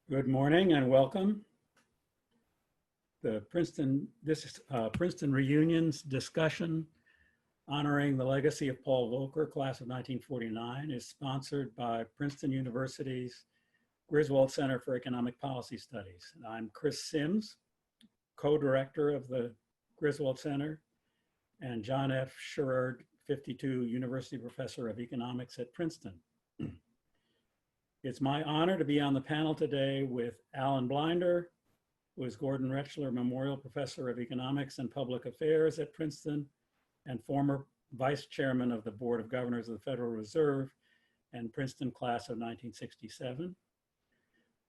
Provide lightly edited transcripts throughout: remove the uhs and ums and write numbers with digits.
Good morning and welcome. This is Princeton Reunions discussion honoring the legacy of Paul Volcker, class of 1949, is sponsored by Princeton University's Griswold Center for Economic Policy Studies. And I'm Chris Sims, co-director of the Griswold Center, and John F. Sherrard, 52, University Professor of Economics at Princeton. It's my honor to be on the panel today with Alan Blinder, who is Gordon Rechler Memorial Professor of Economics and Public Affairs at Princeton and former Vice Chairman of the Board of Governors of the Federal Reserve and Princeton class of 1967.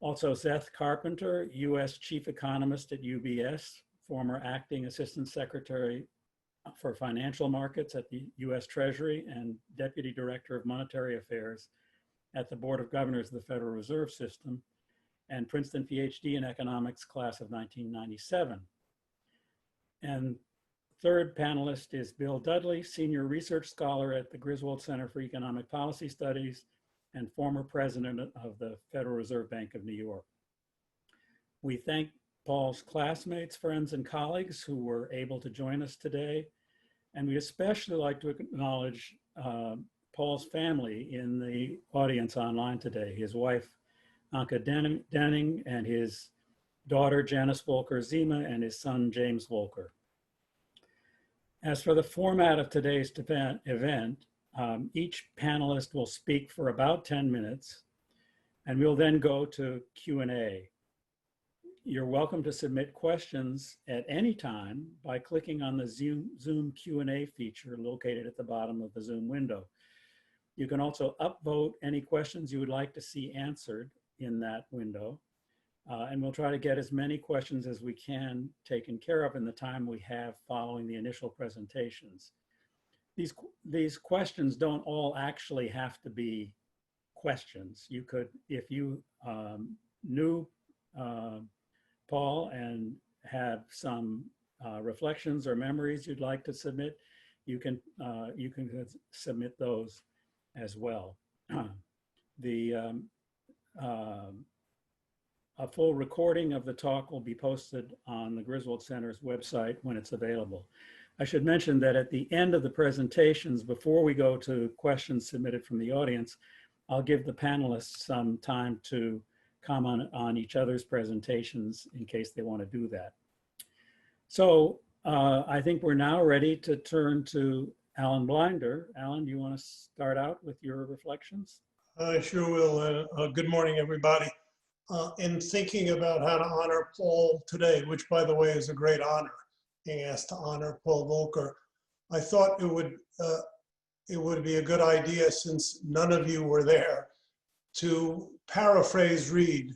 Also Seth Carpenter, US Chief Economist at UBS, former Acting Assistant Secretary for Financial Markets at the US Treasury and Deputy Director of Monetary Affairs at the Board of Governors of the Federal Reserve System, and Princeton PhD in Economics class of 1997. And third panelist is Bill Dudley, Senior Research Scholar at the Griswold Center for Economic Policy Studies and former President of the Federal Reserve Bank of New York. We thank Paul's classmates, friends, and colleagues who were able to join us today. And we'd especially like to acknowledge Paul's family in the audience online today, his wife, Anka Denning, and his daughter, Janice Volcker Zima, and his son, James Volcker. As for the format of today's event, each panelist will speak for about 10 minutes, and we'll then go to Q&A. You're welcome to submit questions at any time by clicking on the Zoom Q&A feature located at the bottom of the Zoom window. You can also upvote any questions you would like to see answered in that window. And we'll try to get as many questions as we can taken care of in the time we have following the initial presentations. These questions don't all actually have to be questions. You could, if you knew Paul and have some reflections or memories you'd like to submit, you can submit those as well. A full recording of the talk will be posted on the Griswold Center's website when it's available. I should mention that at the end of the presentations, before we go to questions submitted from the audience, I'll give the panelists some time to comment on each other's presentations in case they want to do that. So I think we're now ready to turn to Alan Blinder. Alan, do you want to start out with your reflections? I sure will. Good morning, everybody. In thinking about how to honor Paul today, which by the way is a great honor, being asked to honor Paul Volcker, I thought it would be a good idea, since none of you were there, to read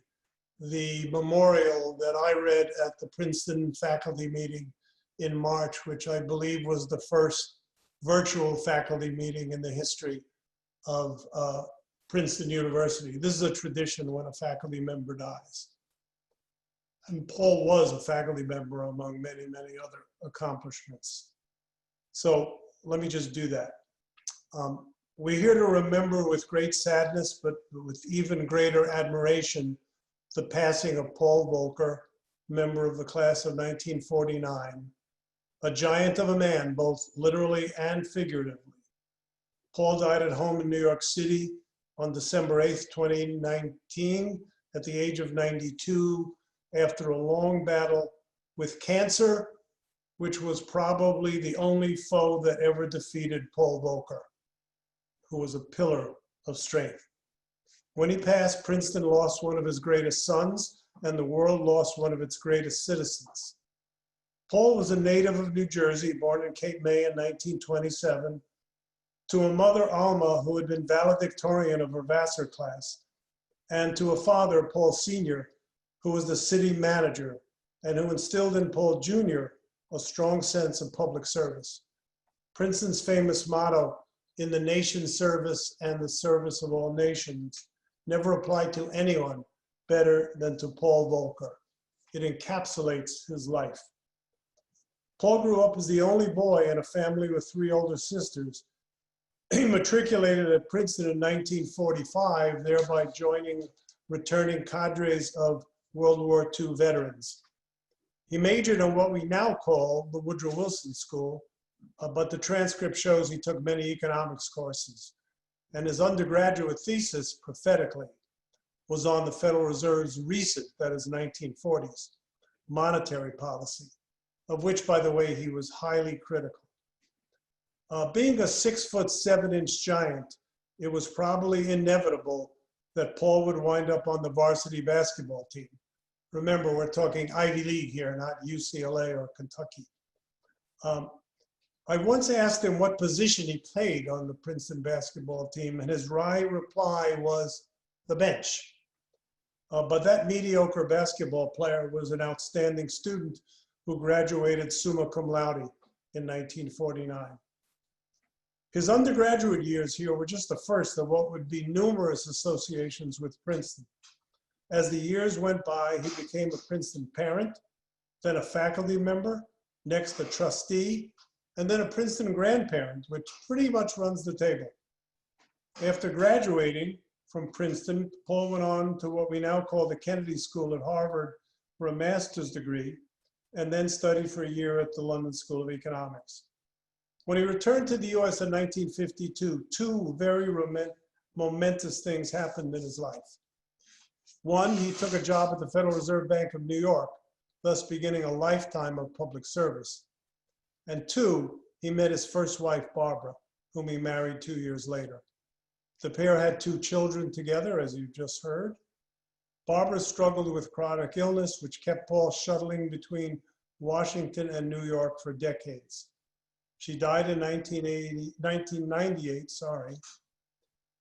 the memorial that I read at the Princeton faculty meeting in March, which I believe was the first virtual faculty meeting in the history of Princeton University. This is a tradition when a faculty member dies. And Paul was a faculty member among many, many other accomplishments. So let me just do that. We're here to remember with great sadness, but with even greater admiration, the passing of Paul Volcker, member of the class of 1949, a giant of a man, both literally and figuratively. Paul died at home in New York City on December 8th, 2019, at the age of 92, after a long battle with cancer, which was probably the only foe that ever defeated Paul Volcker, who was a pillar of strength. When he passed, Princeton lost one of his greatest sons, and the world lost one of its greatest citizens. Paul was a native of New Jersey, born in Cape May in 1927, to a mother, Alma, who had been valedictorian of her Vassar class, and to a father, Paul Sr., who was the city manager, and who instilled in Paul Jr. a strong sense of public service. Princeton's famous motto, "In the nation's service and the service of all nations," never applied to anyone better than to Paul Volcker. It encapsulates his life. Paul grew up as the only boy in a family with 3 older sisters. He matriculated at Princeton in 1945, thereby joining returning cadres of World War II veterans. He majored in what we now call the Woodrow Wilson School, but the transcript shows he took many economics courses. And his undergraduate thesis, prophetically, was on the Federal Reserve's recent, that is 1940s, monetary policy, of which, by the way, he was highly critical. Being a 6'7" giant, it was probably inevitable that Paul would wind up on the varsity basketball team. Remember, we're talking Ivy League here, not UCLA or Kentucky. I once asked him what position he played on the Princeton basketball team, and his wry reply was the bench. But that mediocre basketball player was an outstanding student who graduated summa cum laude in 1949. His undergraduate years here were just the first of what would be numerous associations with Princeton. As the years went by, he became a Princeton parent, then a faculty member, next a trustee, and then a Princeton grandparent, which pretty much runs the table. After graduating from Princeton, Paul went on to what we now call the Kennedy School at Harvard for a master's degree, and then studied for a year at the London School of Economics. When he returned to the US in 1952, two very momentous things happened in his life. One, he took a job at the Federal Reserve Bank of New York, thus beginning a lifetime of public service. And two, he met his first wife, Barbara, whom he married 2 years later. The pair had 2 children together, as you just heard. Barbara struggled with chronic illness, which kept Paul shuttling between Washington and New York for decades. She died in 1998,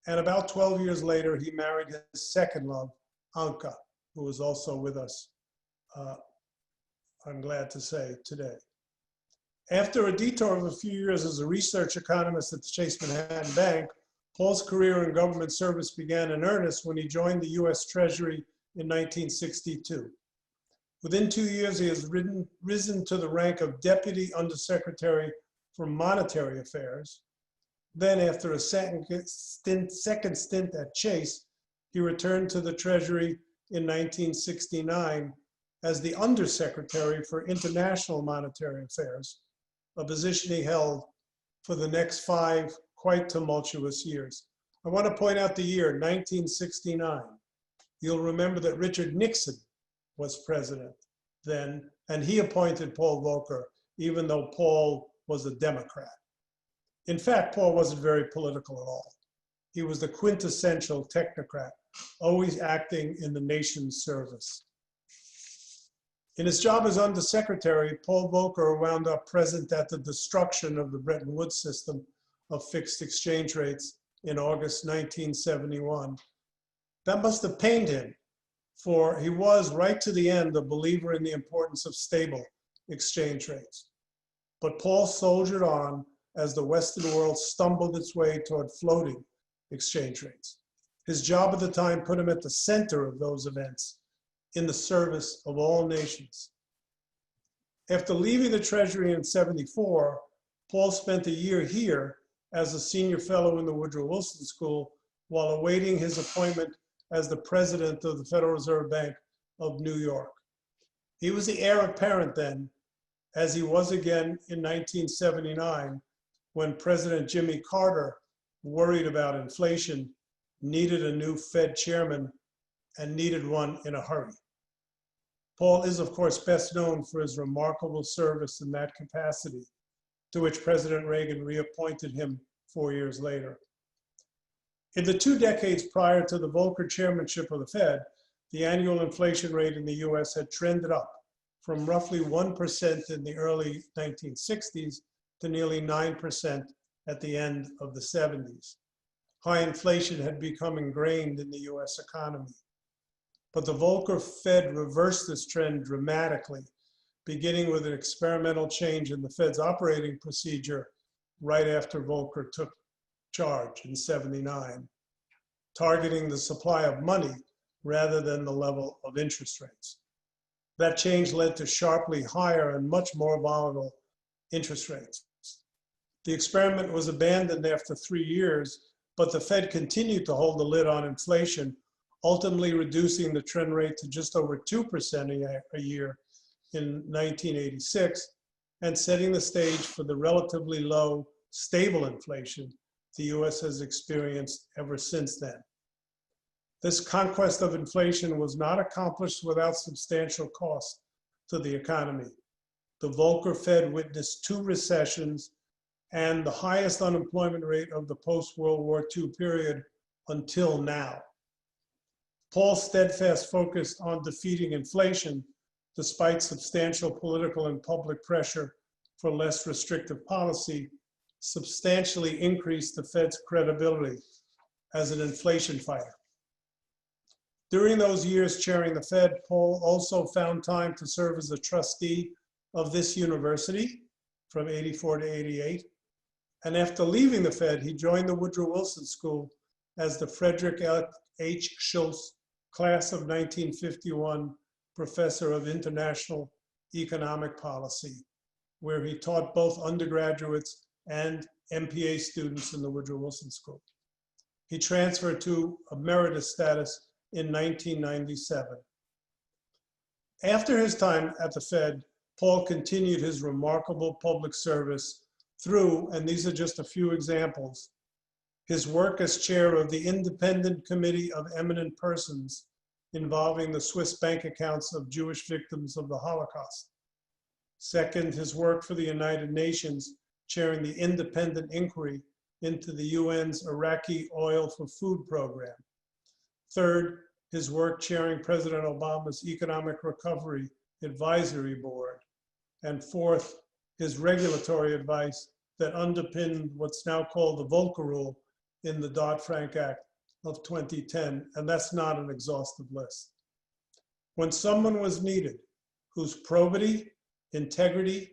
and about 12 years later, he married his second love, Anka, who is also with us, I'm glad to say, today. After a detour of a few years as a research economist at the Chase Manhattan Bank, Paul's career in government service began in earnest when he joined the US Treasury in 1962. Within 2 years, he has risen to the rank of Deputy Undersecretary for Monetary Affairs. Then, after a second stint at Chase, he returned to the Treasury in 1969 as the Undersecretary for International Monetary Affairs, a position he held for the next 5 quite tumultuous years. I want to point out the year, 1969. You'll remember that Richard Nixon was president then, and he appointed Paul Volcker, even though Paul was a Democrat. In fact, Paul wasn't very political at all. He was the quintessential technocrat, always acting in the nation's service. In his job as Undersecretary, Paul Volcker wound up present at the destruction of the Bretton Woods system of fixed exchange rates in August 1971. That must have pained him, for he was, right to the end, a believer in the importance of stable exchange rates. But Paul soldiered on as the Western world stumbled its way toward floating exchange rates. His job at the time put him at the center of those events, in the service of all nations. After leaving the Treasury in '74, Paul spent a year here as a senior fellow in the Woodrow Wilson School while awaiting his appointment as the president of the Federal Reserve Bank of New York. He was the heir apparent then, as he was again in 1979, when President Jimmy Carter, worried about inflation, needed a new Fed chairman and needed one in a hurry. Paul is, of course, best known for his remarkable service in that capacity, to which President Reagan reappointed him 4 years later. In the 2 decades prior to the Volcker chairmanship of the Fed, the annual inflation rate in the US had trended up from roughly 1% in the early 1960s to nearly 9% at the end of the 70s. High inflation had become ingrained in the US economy. But the Volcker Fed reversed this trend dramatically, beginning with an experimental change in the Fed's operating procedure right after Volcker took charge in '79, targeting the supply of money rather than the level of interest rates. That change led to sharply higher and much more volatile interest rates. The experiment was abandoned after 3 years, but the Fed continued to hold the lid on inflation ultimately reducing the trend rate to just over 2% a year in 1986, and setting the stage for the relatively low, stable inflation the US has experienced ever since then. This conquest of inflation was not accomplished without substantial cost to the economy. The Volcker Fed witnessed 2 recessions and the highest unemployment rate of the post-World War II period until now. Paul's steadfast focus on defeating inflation, despite substantial political and public pressure for less restrictive policy, substantially increased the Fed's credibility as an inflation fighter. During those years chairing the Fed, Paul also found time to serve as a trustee of this university from '84 to '88. And after leaving the Fed, he joined the Woodrow Wilson School as the Frederick H. Schultz Class of 1951 Professor of International Economic Policy, where he taught both undergraduates and MPA students in the Woodrow Wilson School. He transferred to emeritus status in 1997. After his time at the Fed, Paul continued his remarkable public service through, and these are just a few examples, his work as chair of the Independent Committee of Eminent Persons involving the Swiss bank accounts of Jewish victims of the Holocaust. Second, his work for the United Nations, chairing the independent inquiry into the UN's Iraqi Oil for Food program. Third, his work chairing President Obama's Economic Recovery Advisory Board. And fourth, his regulatory advice that underpinned what's now called the Volcker Rule in the Dodd-Frank Act of 2010, and that's not an exhaustive list. When someone was needed whose probity, integrity,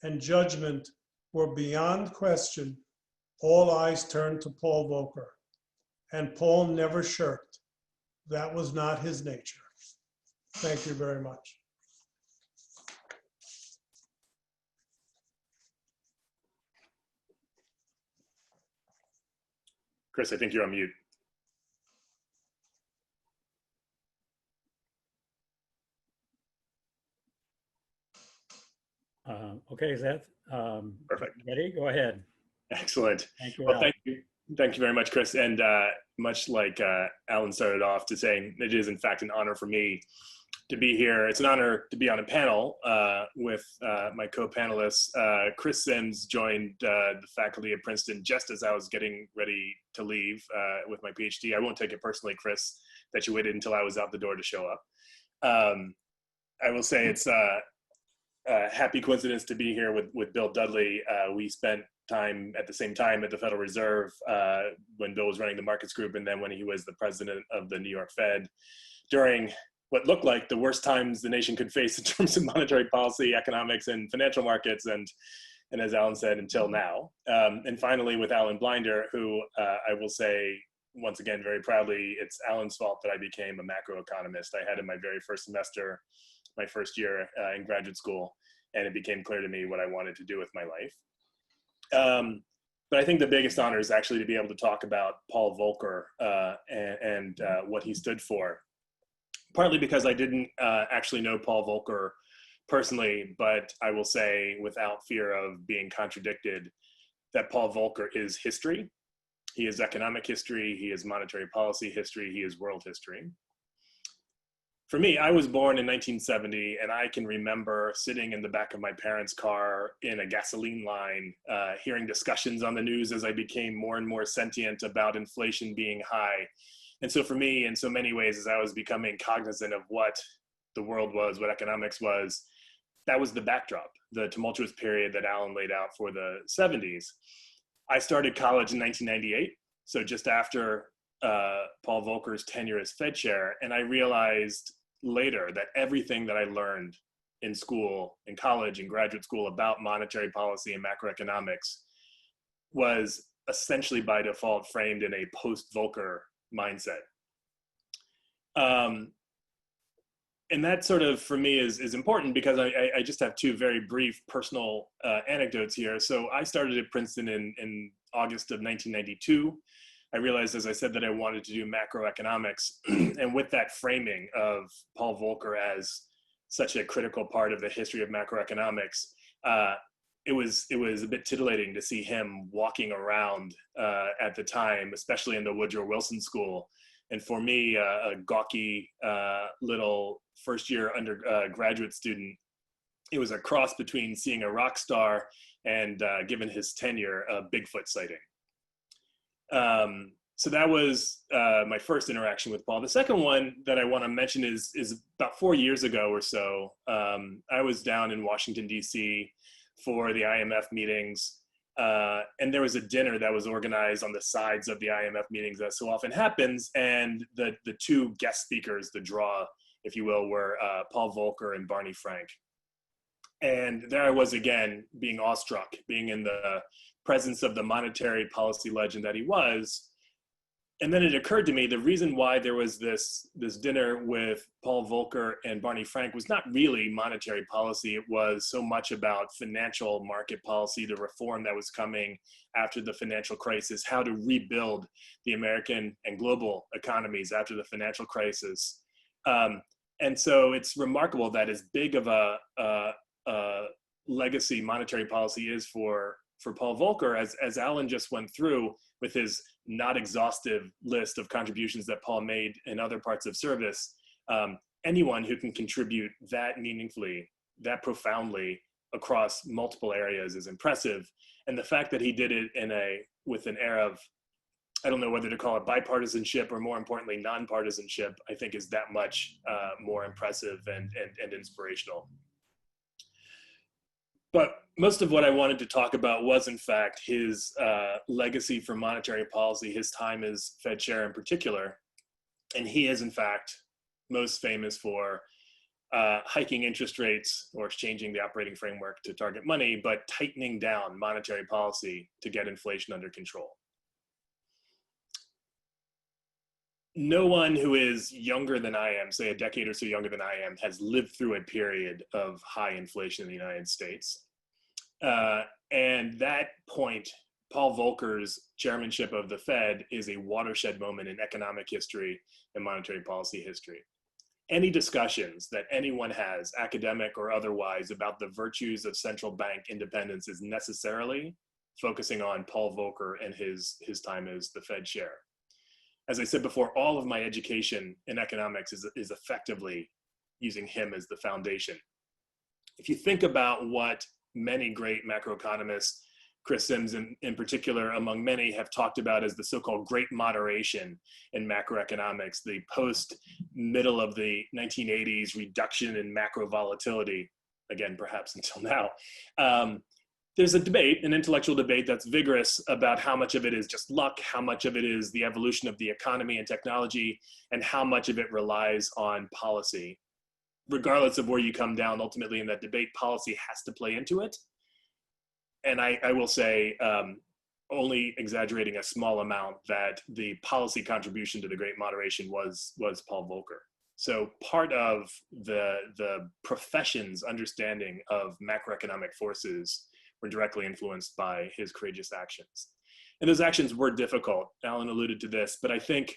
and judgment were beyond question, all eyes turned to Paul Volcker, and Paul never shirked. That was not his nature. Thank you very much. Chris, I think you're on mute. Okay, Seth. Perfect. Ready? Go ahead. Excellent. Thank you. Well, thank you. Thank you very much, Chris. And much like Alan started off to saying, it is in fact an honor for me to be here. It's an honor to be on a panel with my co-panelists. Chris Sims joined the faculty at Princeton just as I was getting ready to leave with my PhD. I won't take it personally, Chris, that you waited until I was out the door to show up. I will say it's a happy coincidence to be here with Bill Dudley. We spent time at the same time at the Federal Reserve when Bill was running the markets group, and then when he was the president of the New York Fed during what looked like the worst times the nation could face in terms of monetary policy, economics, and financial markets, and as Alan said, until now. And finally, with Alan Blinder, who I will say, once again, very proudly, it's Alan's fault that I became a macroeconomist. I had in my very first semester, my first year in graduate school, and it became clear to me what I wanted to do with my life. But I think the biggest honor is actually to be able to talk about Paul Volcker and what he stood for. Partly because I didn't actually know Paul Volcker personally, but I will say without fear of being contradicted that Paul Volcker is history. He is economic history, he is monetary policy history, he is world history. For me, I was born in 1970, and I can remember sitting in the back of my parents' car in a gasoline line, hearing discussions on the news as I became more and more sentient about inflation being high. And so for me, in so many ways, as I was becoming cognizant of what the world was, what economics was, that was the backdrop, the tumultuous period that Alan laid out for the 70s. I started college in 1998, so just after Paul Volcker's tenure as Fed chair, and I realized later that everything that I learned in school, in college, in graduate school about monetary policy and macroeconomics was essentially by default framed in a post-Volcker mindset. And that sort of, for me, is important because I just have two very brief personal anecdotes here. So I started at Princeton in August of 1992. I realized, as I said, that I wanted to do macroeconomics. And with that framing of Paul Volcker as such a critical part of the history of macroeconomics, it was a bit titillating to see him walking around at the time, especially in the Woodrow Wilson School. And for me, a gawky little first-year undergraduate student, it was a cross between seeing a rock star and, given his tenure, a Bigfoot sighting. So that was my first interaction with Paul. The second one that I want to mention is about 4 years ago or so. I was down in Washington, D.C. for the IMF meetings, and there was a dinner that was organized on the sides of the IMF meetings, as so often happens, and the two guest speakers, the draw, if you will, were Paul Volcker and Barney Frank. And there I was again, being awestruck, being in the presence of the monetary policy legend that he was. And then it occurred to me, the reason why there was this dinner with Paul Volcker and Barney Frank was not really monetary policy. It was so much about financial market policy, the reform that was coming after the financial crisis, how to rebuild the American and global economies after the financial crisis. And so it's remarkable that as big of a legacy monetary policy is for Paul Volcker, as Alan just went through with his not exhaustive list of contributions that Paul made in other parts of service, anyone who can contribute that meaningfully, that profoundly across multiple areas is impressive. And the fact that he did it with an air of, I don't know whether to call it bipartisanship or more importantly, nonpartisanship, I think is that much more impressive and inspirational. But most of what I wanted to talk about was, in fact, his legacy for monetary policy, his time as Fed chair in particular. And he is, in fact, most famous for hiking interest rates or changing the operating framework to target money, but tightening down monetary policy to get inflation under control. No one who is younger than I am, say a decade or so younger than I am, has lived through a period of high inflation in the United States. And that point, Paul Volcker's chairmanship of the Fed is a watershed moment in economic history and monetary policy history. Any discussions that anyone has, academic or otherwise, about the virtues of central bank independence is necessarily focusing on Paul Volcker and his time as the Fed chair. As I said before, all of my education in economics is effectively using him as the foundation. If you think about what many great macroeconomists, Chris Sims in particular, among many, have talked about as the so-called great moderation in macroeconomics, the post-middle of the 1980s reduction in macro volatility, again, perhaps until now. There's a debate, an intellectual debate that's vigorous about how much of it is just luck, how much of it is the evolution of the economy and technology, and how much of it relies on policy. Regardless of where you come down, ultimately in that debate, policy has to play into it. And I will say, only exaggerating a small amount, that the policy contribution to the great moderation was Paul Volcker. So part of the profession's understanding of macroeconomic forces were directly influenced by his courageous actions. And those actions were difficult. Alan alluded to this, but I think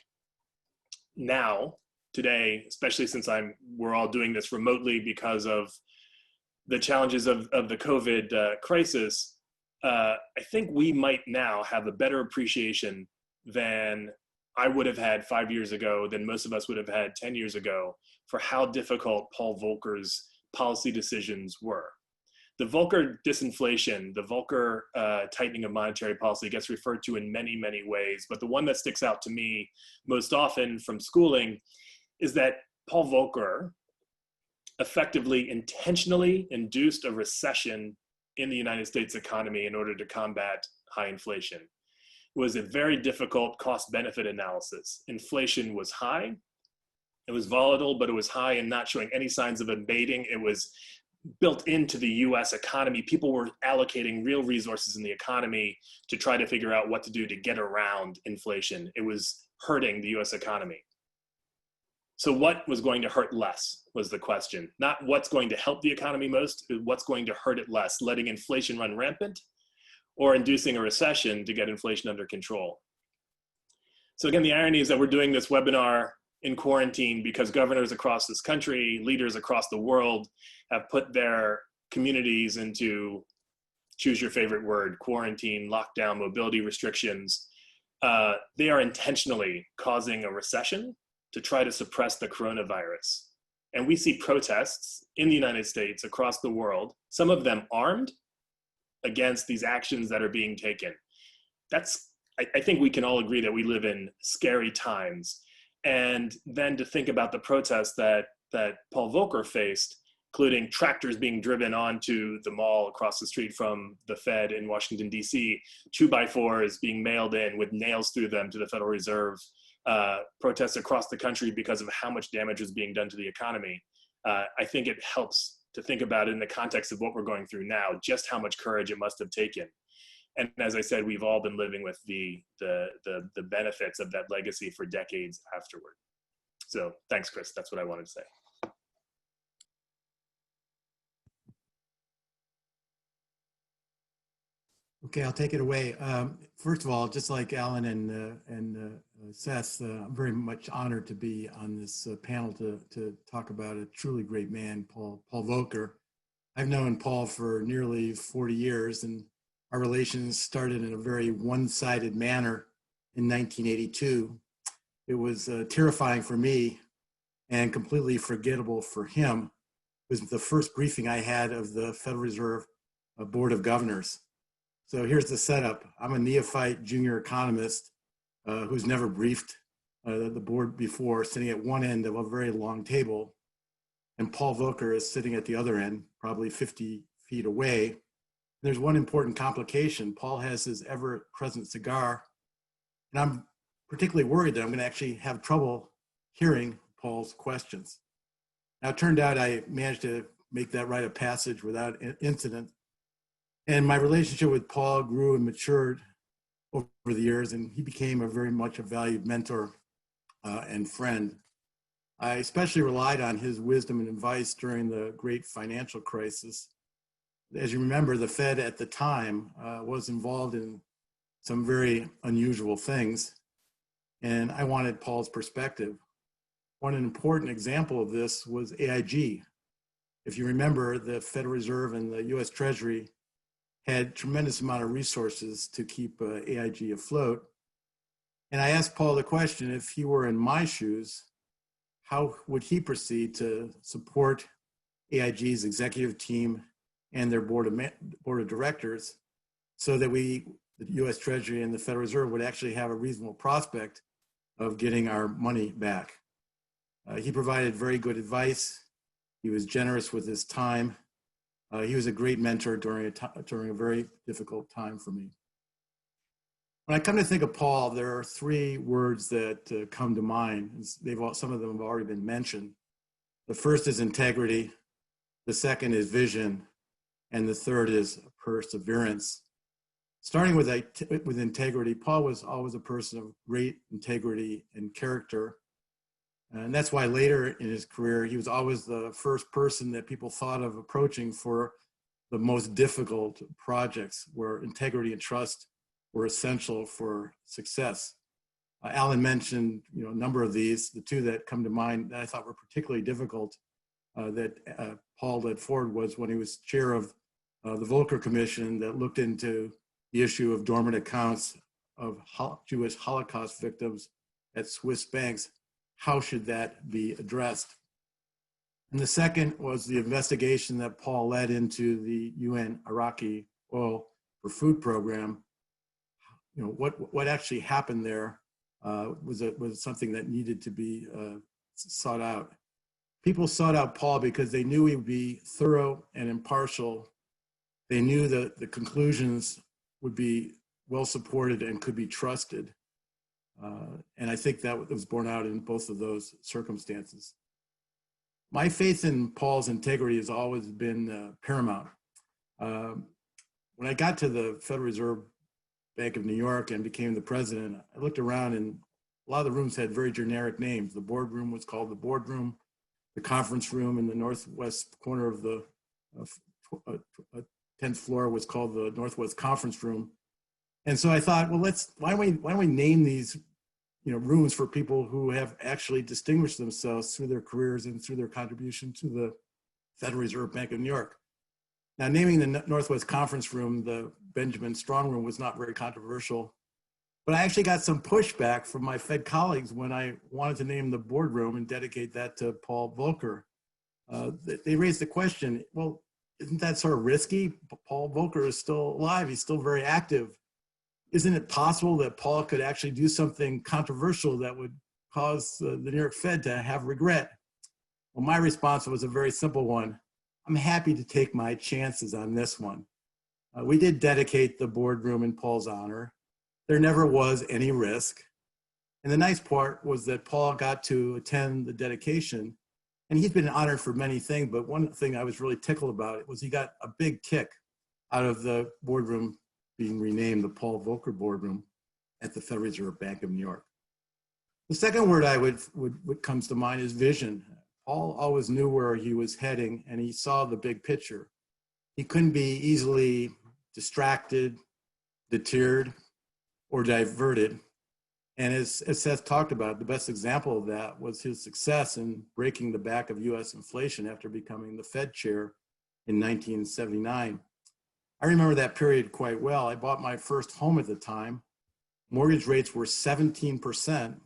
now, today, especially since we're all doing this remotely because of the challenges of the COVID crisis, I think we might now have a better appreciation than I would have had 5 years ago, than most of us would have had 10 years ago, for how difficult Paul Volcker's policy decisions were. The Volcker disinflation, the Volcker tightening of monetary policy gets referred to in many, many ways, but the one that sticks out to me most often from schooling is that Paul Volcker effectively intentionally induced a recession in the United States economy in order to combat high inflation. It was a very difficult cost-benefit analysis. Inflation was high, it was volatile, but it was high and not showing any signs of abating. It was built into the US economy. People were allocating real resources in the economy to try to figure out what to do to get around inflation. It was hurting the US economy. So what was going to hurt less was the question. Not what's going to help the economy most, what's going to hurt it less, letting inflation run rampant or inducing a recession to get inflation under control. So again, the irony is that we're doing this webinar in quarantine because governors across this country, leaders across the world have put their communities into, choose your favorite word, quarantine, lockdown, mobility restrictions. They are intentionally causing a recession to try to suppress the coronavirus. And we see protests in the United States, across the world, some of them armed, against these actions that are being taken. I think we can all agree that we live in scary times. And then to think about the protests that Paul Volcker faced, including tractors being driven onto the mall across the street from the Fed in Washington, D.C., 2x4s being mailed in with nails through them to the Federal Reserve, protests across the country because of how much damage was being done to the economy. I think it helps to think about it in the context of what we're going through now, just how much courage it must have taken. And as I said, we've all been living with the benefits of that legacy for decades afterward. So thanks, Chris. That's what I wanted to say. Okay, I'll take it away. First of all, just like Alan and Seth, I'm very much honored to be on this panel to talk about a truly great man, Paul Volcker. I've known Paul for nearly 40 years, and our relations started in a very one-sided manner in 1982. It was terrifying for me and completely forgettable for him. It was the first briefing I had of the Federal Reserve Board of Governors. So here's the setup. I'm a neophyte junior economist who's never briefed the board before, sitting at one end of a very long table. And Paul Volcker is sitting at the other end, probably 50 feet away. There's one important complication. Paul has his ever-present cigar, and I'm particularly worried that I'm going to actually have trouble hearing Paul's questions. Now, it turned out I managed to make that rite of passage without incident. And my relationship with Paul grew and matured over the years, and he became very much a valued mentor and friend. I especially relied on his wisdom and advice during the great financial crisis. As you remember, the Fed at the time was involved in some very unusual things, and I wanted Paul's perspective. One important example of this was AIG. If you remember, the Federal Reserve and the US Treasury had tremendous amount of resources to keep AIG afloat. And I asked Paul the question, if he were in my shoes, how would he proceed to support AIG's executive team and their board of directors so that the US Treasury and the Federal Reserve would actually have a reasonable prospect of getting our money back. He provided very good advice. He was generous with his time. He was a great mentor during a very difficult time for me. When I come to think of Paul, there are three words that come to mind. Some of them have already been mentioned. The first is integrity. The second is vision. And the third is perseverance. Starting with integrity, Paul was always a person of great integrity and character. And that's why later in his career, he was always the first person that people thought of approaching for the most difficult projects where integrity and trust were essential for success. Alan mentioned a number of these. The two that come to mind that I thought were particularly difficult that Paul led forward was when he was chair of the Volcker Commission that looked into the issue of dormant accounts of Jewish Holocaust victims at Swiss banks. How should that be addressed? And the second was the investigation that Paul led into the UN Iraqi oil for food program. What actually happened there was something that needed to be sought out. People sought out Paul because they knew he would be thorough and impartial. They knew that the conclusions would be well supported and could be trusted. And I think that was borne out in both of those circumstances. My faith in Paul's integrity has always been paramount. When I got to the Federal Reserve Bank of New York and became the president, I looked around and a lot of the rooms had very generic names. The boardroom was called the boardroom. The conference room in the northwest corner of the 10th floor was called the Northwest Conference Room. And so I thought, well, why don't we name these, rooms for people who have actually distinguished themselves through their careers and through their contribution to the Federal Reserve Bank of New York. Now, naming the Northwest Conference Room the Benjamin Strong Room was not very controversial, but I actually got some pushback from my Fed colleagues when I wanted to name the boardroom and dedicate that to Paul Volcker. They raised the question, well, isn't that sort of risky? Paul Volcker is still alive. He's still very active. Isn't it possible that Paul could actually do something controversial that would cause the New York Fed to have regret? Well, my response was a very simple one. I'm happy to take my chances on this one. We did dedicate the boardroom in Paul's honor. There never was any risk. And the nice part was that Paul got to attend the dedication, and he's been honored for many things, but one thing I was really tickled about it was he got a big kick out of the boardroom being renamed the Paul Volcker Boardroom at the Federal Reserve Bank of New York. The second word what comes to mind is vision. Paul always knew where he was heading, and he saw the big picture. He couldn't be easily distracted, deterred, or diverted. And as Seth talked about, the best example of that was his success in breaking the back of US inflation after becoming the Fed chair in 1979. I remember that period quite well. I bought my first home at the time. Mortgage rates were 17%. And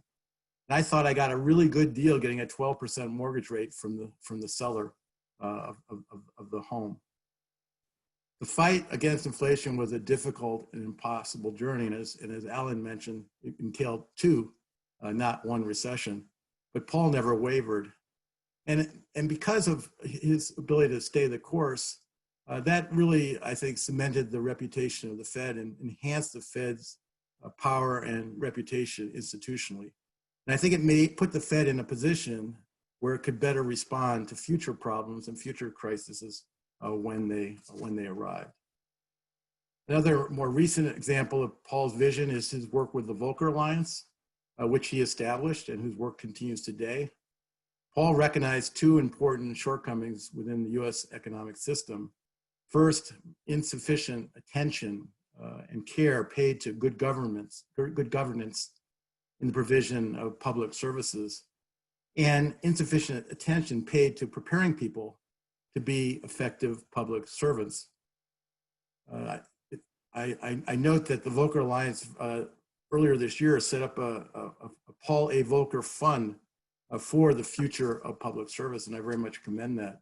I thought I got a really good deal getting a 12% mortgage rate from the seller of the home. The fight against inflation was a difficult and impossible journey. And as Alan mentioned, it entailed two, not one recession. But Paul never wavered. And because of his ability to stay the course, that really, I think, cemented the reputation of the Fed and enhanced the Fed's power and reputation institutionally. And I think it put the Fed in a position where it could better respond to future problems and future crises when they arrived. Another more recent example of Paul's vision is his work with the Volcker Alliance, which he established and whose work continues today. Paul recognized two important shortcomings within the US economic system. First, insufficient attention and care paid to good governance in the provision of public services, and insufficient attention paid to preparing people to be effective public servants. I note that the Volcker Alliance earlier this year set up a Paul A. Volcker Fund for the future of public service, and I very much commend that.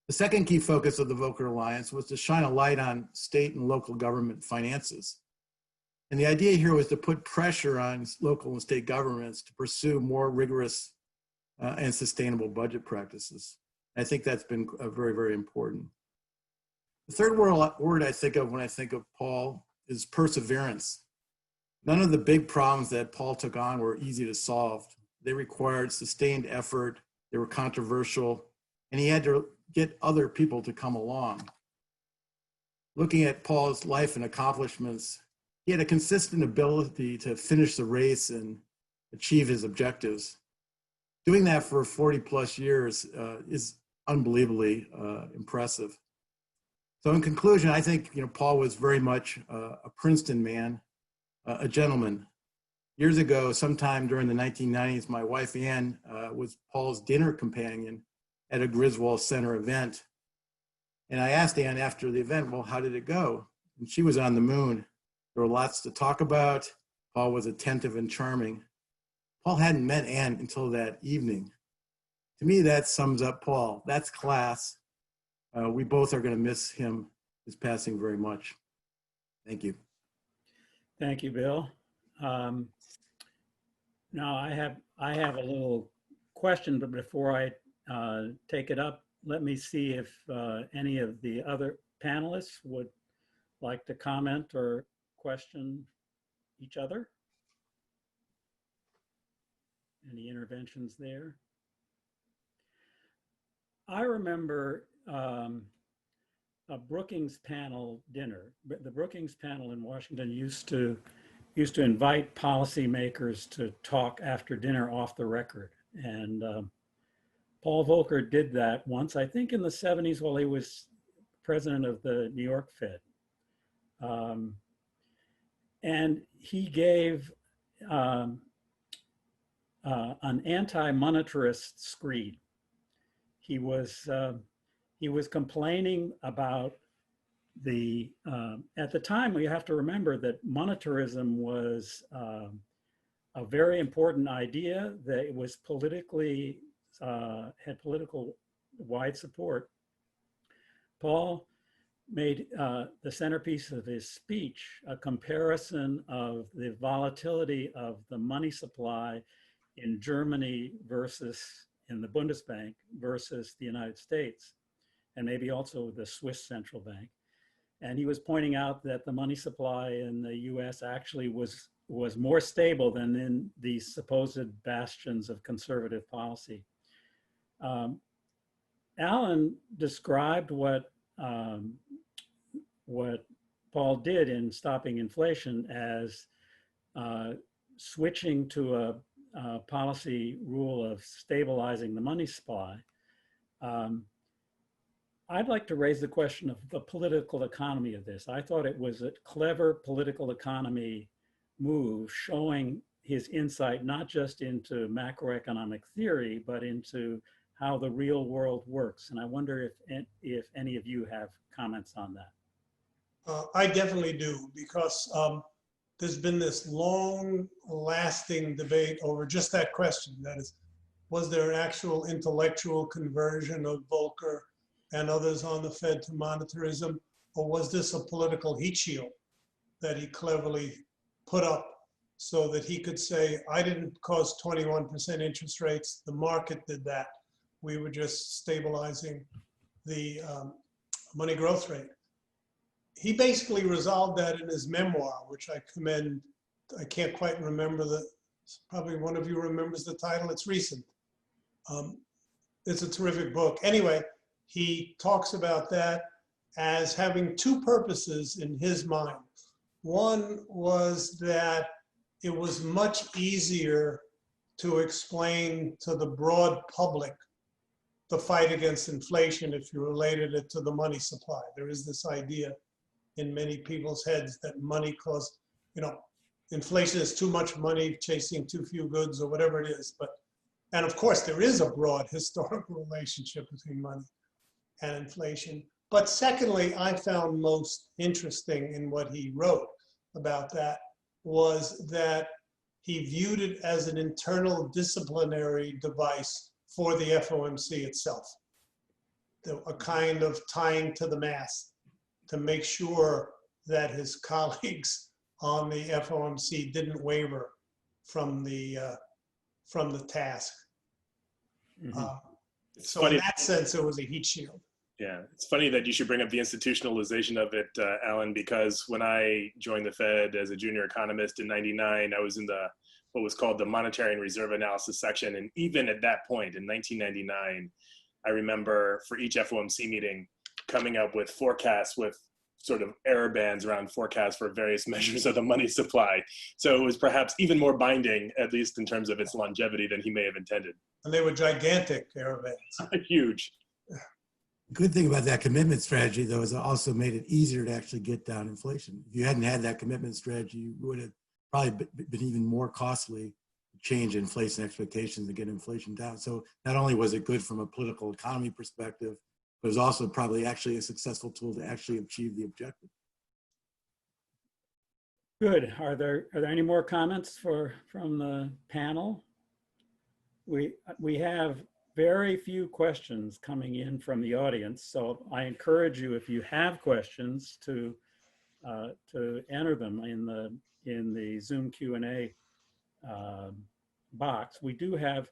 The second key focus of the Volcker Alliance was to shine a light on state and local government finances. And the idea here was to put pressure on local and state governments to pursue more rigorous and sustainable budget practices. I think that's been very, very important. The third word I think of when I think of Paul is perseverance. None of the big problems that Paul took on were easy to solve. They required sustained effort, they were controversial, and he had to get other people to come along. Looking at Paul's life and accomplishments, he had a consistent ability to finish the race and achieve his objectives. Doing that for 40 plus years is unbelievably impressive. So in conclusion, I think Paul was very much a Princeton man, a gentleman. Years ago, sometime during the 1990s, my wife Ann was Paul's dinner companion at a Griswold Center event. And I asked Ann after the event, well, how did it go? And she was on the moon. There were lots to talk about. Paul was attentive and charming. Paul hadn't met Ann until that evening. To me, that sums up Paul. That's class. We both are going to miss his passing very much. Thank you. Thank you, Bill. Now I have a little question, but before I take it up, let me see if any of the other panelists would like to comment or question each other. Any interventions there? I remember a Brookings panel dinner. The Brookings panel in Washington used to invite policymakers to talk after dinner off the record. And Paul Volcker did that once, I think in the 70s while he was president of the New York Fed. And he gave an anti-monetarist screed. He was complaining about at the time, we have to remember that monetarism was a very important idea, that it was politically, had political wide support. Paul made the centerpiece of his speech a comparison of the volatility of the money supply in Germany versus in the Bundesbank versus the United States, and maybe also the Swiss central bank. And he was pointing out that the money supply in the US actually was more stable than in the supposed bastions of conservative policy. Alan described what Paul did in stopping inflation as switching to a policy rule of stabilizing the money supply. I'd like to raise the question of the political economy of this. I thought it was a clever political economy move, showing his insight not just into macroeconomic theory, but into how the real world works. And I wonder if any of you have comments on that. I definitely do, because there's been this long lasting debate over just that question. That is, was there an actual intellectual conversion of Volcker and others on the Fed to monetarism, or was this a political heat shield that he cleverly put up so that he could say, I didn't cause 21% interest rates, the market did that. We were just stabilizing the money growth rate. He basically resolved that in his memoir, which I commend. I can't quite remember probably one of you remembers the title, it's recent. It's a terrific book. Anyway, he talks about that as having two purposes in his mind. One was that it was much easier to explain to the broad public the fight against inflation if you related it to the money supply. There is this idea in many people's heads that money caused, inflation is too much money chasing too few goods or whatever it is. And of course, there is a broad historical relationship between money and inflation. But secondly, I found most interesting in what he wrote about that was that he viewed it as an internal disciplinary device for the FOMC itself, a kind of tying to the mast to make sure that his colleagues on the FOMC didn't waver from the task. Mm-hmm. So funny. In that sense, it was a heat shield. Yeah, it's funny that you should bring up the institutionalization of it, Alan, because when I joined the Fed as a junior economist in '99, I was in what was called the Monetary and Reserve Analysis section. And even at that point in 1999, I remember for each FOMC meeting coming up with forecasts with sort of error bands around forecasts for various measures of the money supply. So it was perhaps even more binding, at least in terms of its longevity, than he may have intended. And they were gigantic error bands. Huge. The good thing about that commitment strategy, though, is it also made it easier to actually get down inflation. If you hadn't had that commitment strategy, you would have probably been even more costly to change inflation expectations and get inflation down. So not only was it good from a political economy perspective, but it was also probably actually a successful tool to actually achieve the objective. Good. Are there any more comments from the panel? We have very few questions coming in from the audience, so I encourage you, if you have questions, to enter them in the Zoom Q&A box. We do have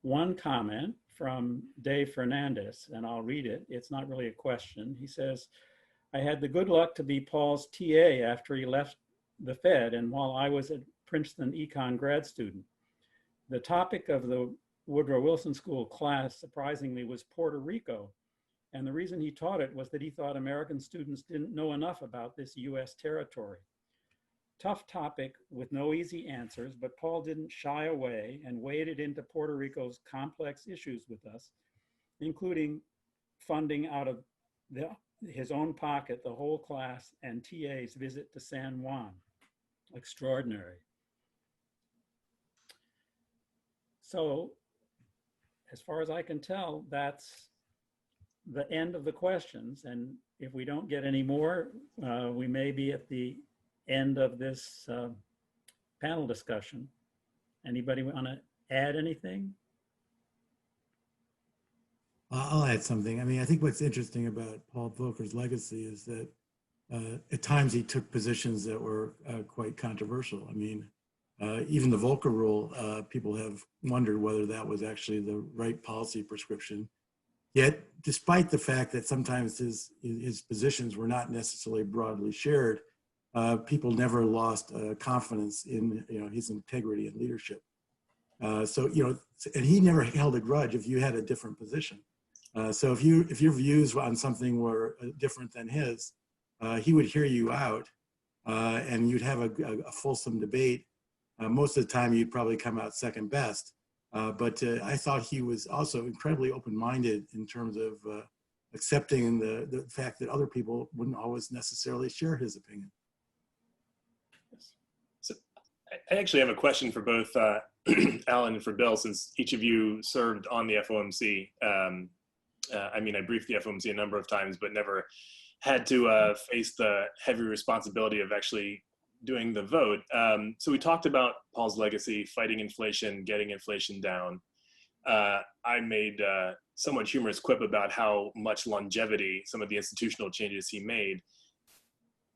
one comment from Dave Fernandez, and I'll read it. It's not really a question. He says, I had the good luck to be Paul's TA after he left the Fed and while I was a Princeton econ grad student. The topic of the Woodrow Wilson School class, surprisingly, was Puerto Rico. And the reason he taught it was that he thought American students didn't know enough about this US territory. Tough topic with no easy answers, but Paul didn't shy away and waded into Puerto Rico's complex issues with us, including funding out of his own pocket the whole class and TA's visit to San Juan. Extraordinary. So as far as I can tell, that's the end of the questions. And if we don't get any more, we may be at the end of this panel discussion. Anybody want to add anything? I'll add something. I mean, I think what's interesting about Paul Volcker's legacy is that at times he took positions that were quite controversial. I mean, even the Volcker Rule, people have wondered whether that was actually the right policy prescription. Yet, despite the fact that sometimes his positions were not necessarily broadly shared, people never lost confidence in his integrity and leadership. So and he never held a grudge if you had a different position. So if your views on something were different than his, he would hear you out, and you'd have a fulsome debate. Most of the time, you'd probably come out second best. But I thought he was also incredibly open-minded in terms of accepting the fact that other people wouldn't always necessarily share his opinion. So I actually have a question for both Alan and for Bill, since each of you served on the FOMC. I mean, I briefed the FOMC a number of times, but never had to face the heavy responsibility of actually doing the vote. So we talked about Paul's legacy, fighting inflation, getting inflation down. I made a somewhat humorous quip about how much longevity some of the institutional changes he made.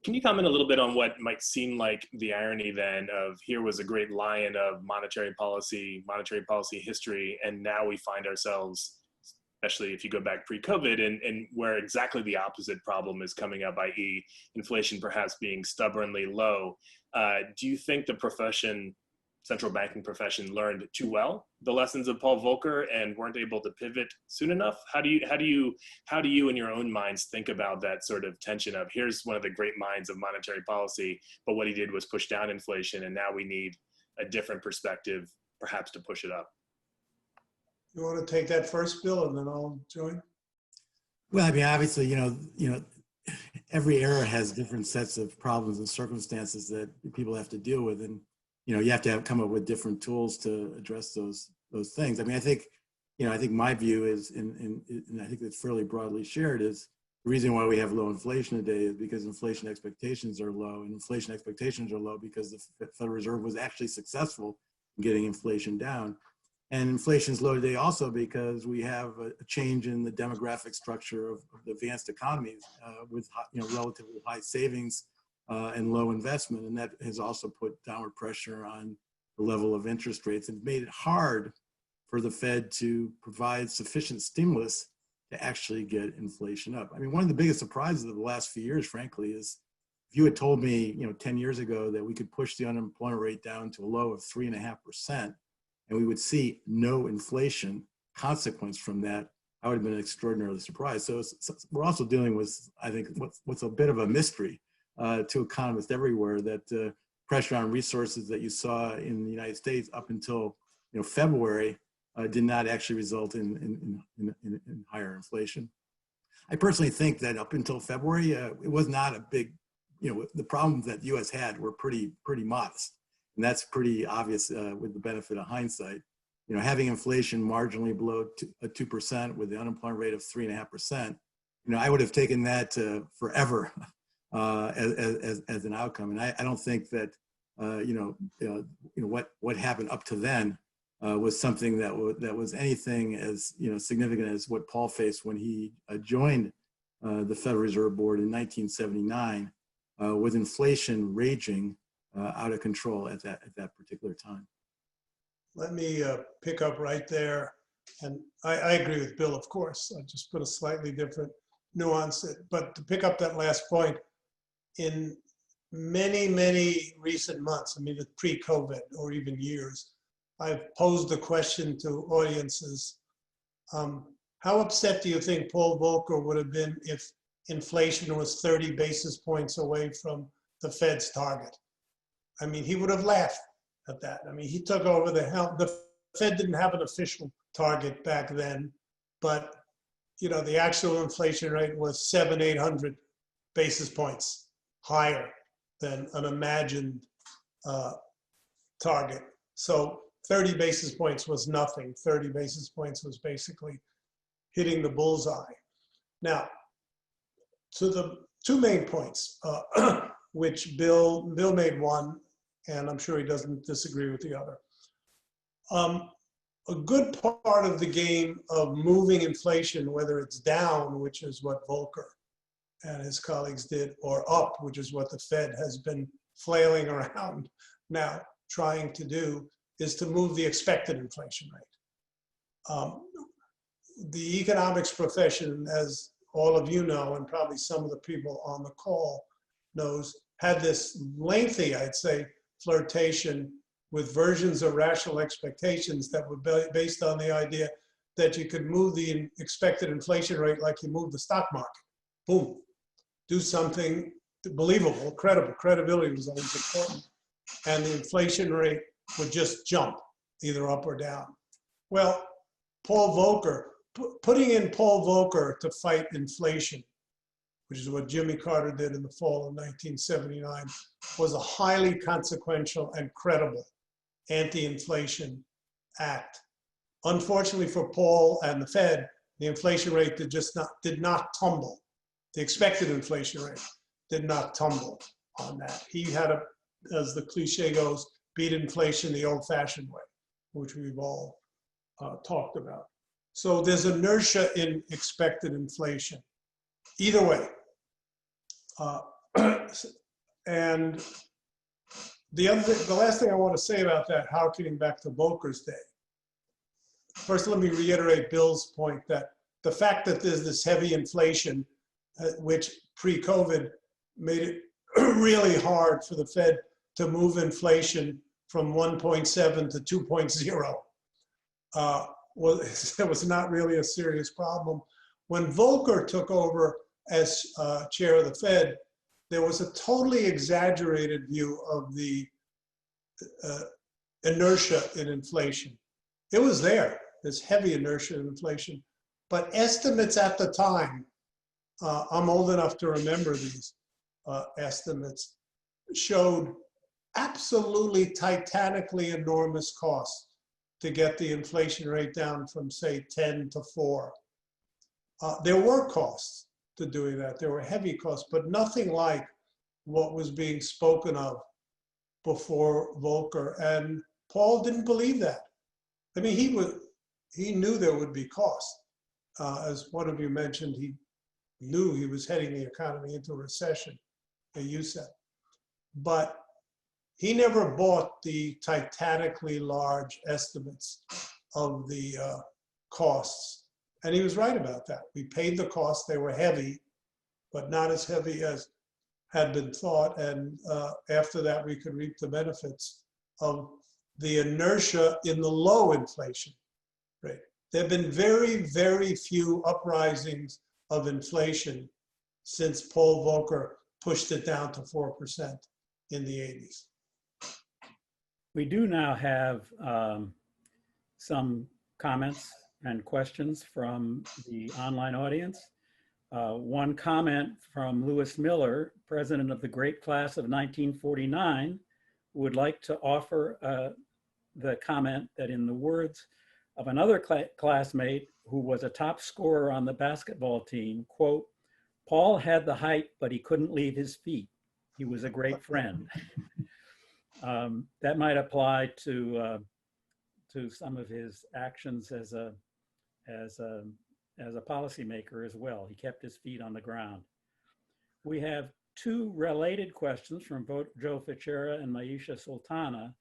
Can you comment a little bit on what might seem like the irony then of here was a great lion of monetary policy history, and now we find ourselves, especially if you go back pre-COVID, and where exactly the opposite problem is coming up, i.e. inflation perhaps being stubbornly low. Do you think the profession, central banking profession, learned too well the lessons of Paul Volcker and weren't able to pivot soon enough? How do you in your own minds think about that sort of tension of here's one of the great minds of monetary policy, but what he did was push down inflation, and now we need a different perspective perhaps to push it up? You want to take that first, Bill, and then I'll join? Well, I mean, obviously, every era has different sets of problems and circumstances that people have to deal with, and you have to come up with different tools to address those things. I mean, I think my view is, and I think it's fairly broadly shared, is the reason why we have low inflation today is because inflation expectations are low, and inflation expectations are low because the Federal Reserve was actually successful in getting inflation down. And inflation is low today also because we have a change in the demographic structure of the advanced economies with relatively high savings and low investment. And that has also put downward pressure on the level of interest rates and made it hard for the Fed to provide sufficient stimulus to actually get inflation up. I mean, one of the biggest surprises of the last few years, frankly, is if you had told me 10 years ago that we could push the unemployment rate down to a low of 3.5%, and we would see no inflation consequence from that, I would have been extraordinarily surprised. So we're also dealing with, I think, what's a bit of a mystery to economists everywhere, that pressure on resources that you saw in the United States up until February did not actually result in higher inflation. I personally think that up until February, it was not a big, the problems that the U.S. had were pretty modest. And that's pretty obvious with the benefit of hindsight. Having inflation marginally below 2% with the unemployment rate of 3.5%, I would have taken that forever as an outcome. And I don't think that what happened up to then was something that was anything as significant as what Paul faced when he joined the Federal Reserve Board in 1979, with inflation raging out of control at that particular time. Let me pick up right there. And I agree with Bill, of course. I just put a slightly different nuance. But to pick up that last point, in many, many recent months, I mean, pre-COVID or even years, I've posed the question to audiences, how upset do you think Paul Volcker would have been if inflation was 30 basis points away from the Fed's target? I mean, he would have laughed at that. I mean, he took over the helm. The Fed didn't have an official target back then, but the actual inflation rate was 700-800 basis points higher than an imagined target. So 30 basis points was nothing. 30 basis points was basically hitting the bullseye. Now, to the two main points, which Bill made one, and I'm sure he doesn't disagree with the other. A good part of the game of moving inflation, whether it's down, which is what Volcker and his colleagues did, or up, which is what the Fed has been flailing around now trying to do, is to move the expected inflation rate. The economics profession, as all of you know, and probably some of the people on the call knows, had this lengthy, I'd say, flirtation with versions of rational expectations that were based on the idea that you could move the expected inflation rate like you move the stock market. Boom. Do something believable, credible. Credibility was always important. And the inflation rate would just jump, either up or down. Well, Paul Volcker, putting in Paul Volcker to fight inflation, which is what Jimmy Carter did in the fall of 1979, was a highly consequential and credible anti-inflation act. Unfortunately for Paul and the Fed, the inflation rate did not tumble. The expected inflation rate did not tumble on that. He had a, as the cliche goes, beat inflation the old-fashioned way, which we've all talked about. So there's inertia in expected inflation. Either way. And the last thing I want to say about that, harkening back to Volcker's day. First, let me reiterate Bill's point that the fact that there's this heavy inflation, which pre-COVID made it really hard for the Fed to move inflation from 1.7 to 2.0, it was not really a serious problem. When Volcker took over as chair of the Fed, there was a totally exaggerated view of the inertia in inflation. It was there, this heavy inertia in inflation. But estimates at the time, I'm old enough to remember these estimates, showed absolutely titanically enormous costs to get the inflation rate down from, say, 10 to 4. There were costs to doing that. There were heavy costs, but nothing like what was being spoken of before Volcker. And Paul didn't believe that. I mean, he knew there would be costs. As one of you mentioned, he knew he was heading the economy into a recession, as you said. But he never bought the titanically large estimates of the costs. And he was right about that. We paid the costs. They were heavy, but not as heavy as had been thought. And after that, we could reap the benefits of the inertia in the low inflation rate. There have been very, very few uprisings of inflation since Paul Volcker pushed it down to 4% in the 80s. We do now have some comments and questions from the online audience. One comment from Lewis Miller, president of the great class of 1949, would like to offer the comment that, in the words of another classmate who was a top scorer on the basketball team, quote, "Paul had the height, but he couldn't leave his feet. He was a great friend." That might apply to some of his actions as a policymaker as well. He kept his feet on the ground. We have two related questions from Joe Fichera and Maisha Sultana.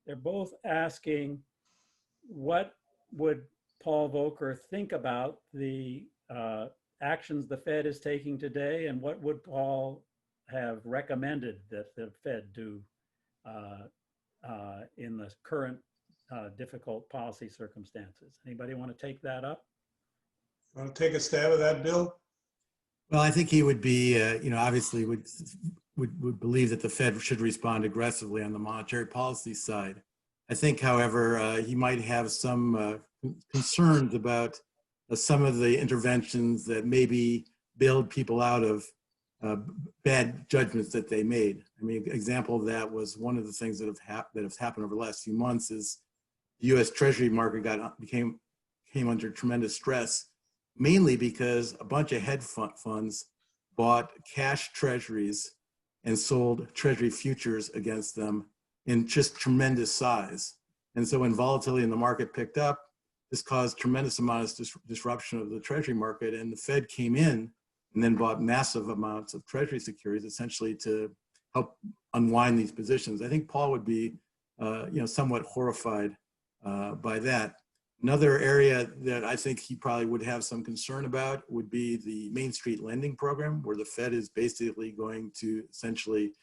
They're both asking, what would Paul Volcker think about the actions the Fed is taking today, and what would Paul have recommended that the Fed do in the current difficult policy circumstances? Anybody want to take that up? Want to take a stab at that, Bill? Well, I think he would be, obviously would believe that the Fed should respond aggressively on the monetary policy side. I think, however, he might have some concerns about some of the interventions that maybe bailed people out of bad judgments that they made. I mean, example of that was one of the things that have happened over the last few months is the U.S. Treasury market came under tremendous stress, mainly because a bunch of hedge funds bought cash treasuries and sold treasury futures against them in just tremendous size. And so when volatility in the market picked up, this caused tremendous amount of disruption of the treasury market, and the Fed came in and then bought massive amounts of treasury securities, essentially to help unwind these positions. I think Paul would be, somewhat horrified by that. Another area that I think he probably would have some concern about would be the Main Street lending program, where the Fed is basically going to essentially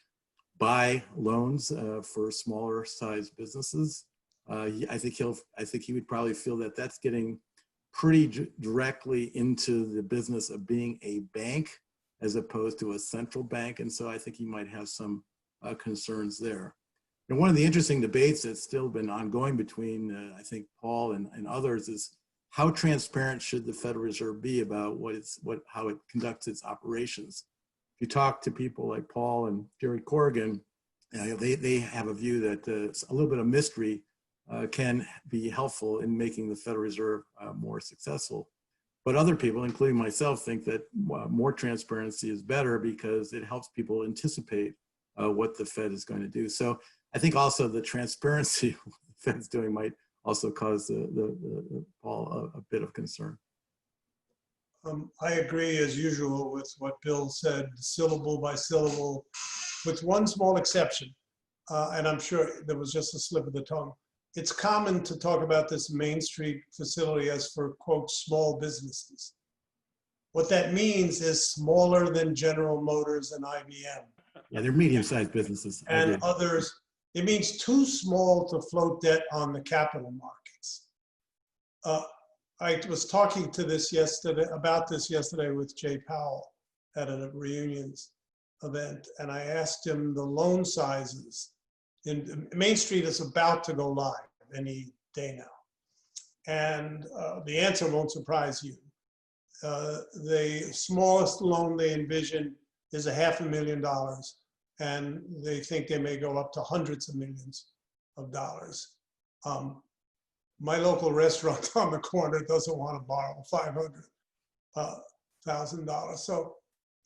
buy loans for smaller sized businesses. I think he would probably feel that that's getting pretty directly into the business of being a bank as opposed to a central bank. And so I think he might have some concerns there. And one of the interesting debates that's still been ongoing between, I think, Paul and others is how transparent should the Federal Reserve be about how it conducts its operations. If you talk to people like Paul and Jerry Corrigan, they have a view that a little bit of mystery can be helpful in making the Federal Reserve more successful. But other people, including myself, think that more transparency is better because it helps people anticipate what the Fed is going to do. So I think also the transparency the Fed's doing might also cause Paul a bit of concern. I agree, as usual, with what Bill said, syllable by syllable, with one small exception, and I'm sure there was just a slip of the tongue. It's common to talk about this Main Street facility as for, quote, small businesses. What that means is smaller than General Motors and IBM. Yeah, they're medium-sized businesses. And others. It means too small to float debt on the capital markets. I was talking to about this yesterday with Jay Powell at a Reunions event, and I asked him the loan sizes. Main Street is about to go live any day now. And the answer won't surprise you. The smallest loan they envision is $500,000, and they think they may go up to hundreds of millions of dollars. My local restaurant on the corner doesn't want to borrow $500,000. So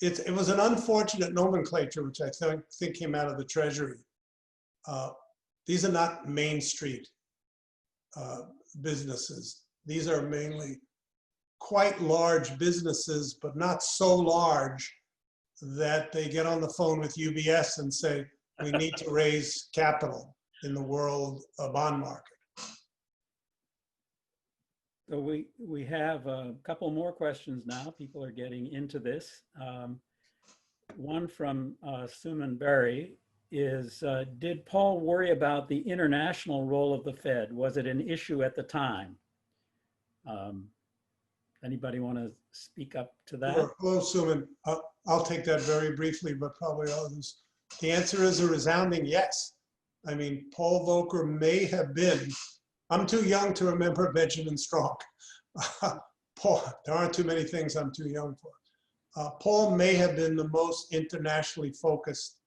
it was an unfortunate nomenclature, which I think came out of the Treasury. These are not Main Street businesses. These are mainly quite large businesses, but not so large that they get on the phone with UBS and say, we need to raise capital in the world bond market. So we have a couple more questions now. People are getting into this. One from Suman Berry is, did Paul worry about the international role of the Fed? Was it an issue at the time? Anybody want to speak up to that? Sure. Hello, Suman. I'll take that very briefly, but probably others. The answer is a resounding yes. I mean, Paul Volcker may have been, I'm too young to remember Benjamin Strong. Paul, there aren't too many things I'm too young for. Paul may have been the most internationally focused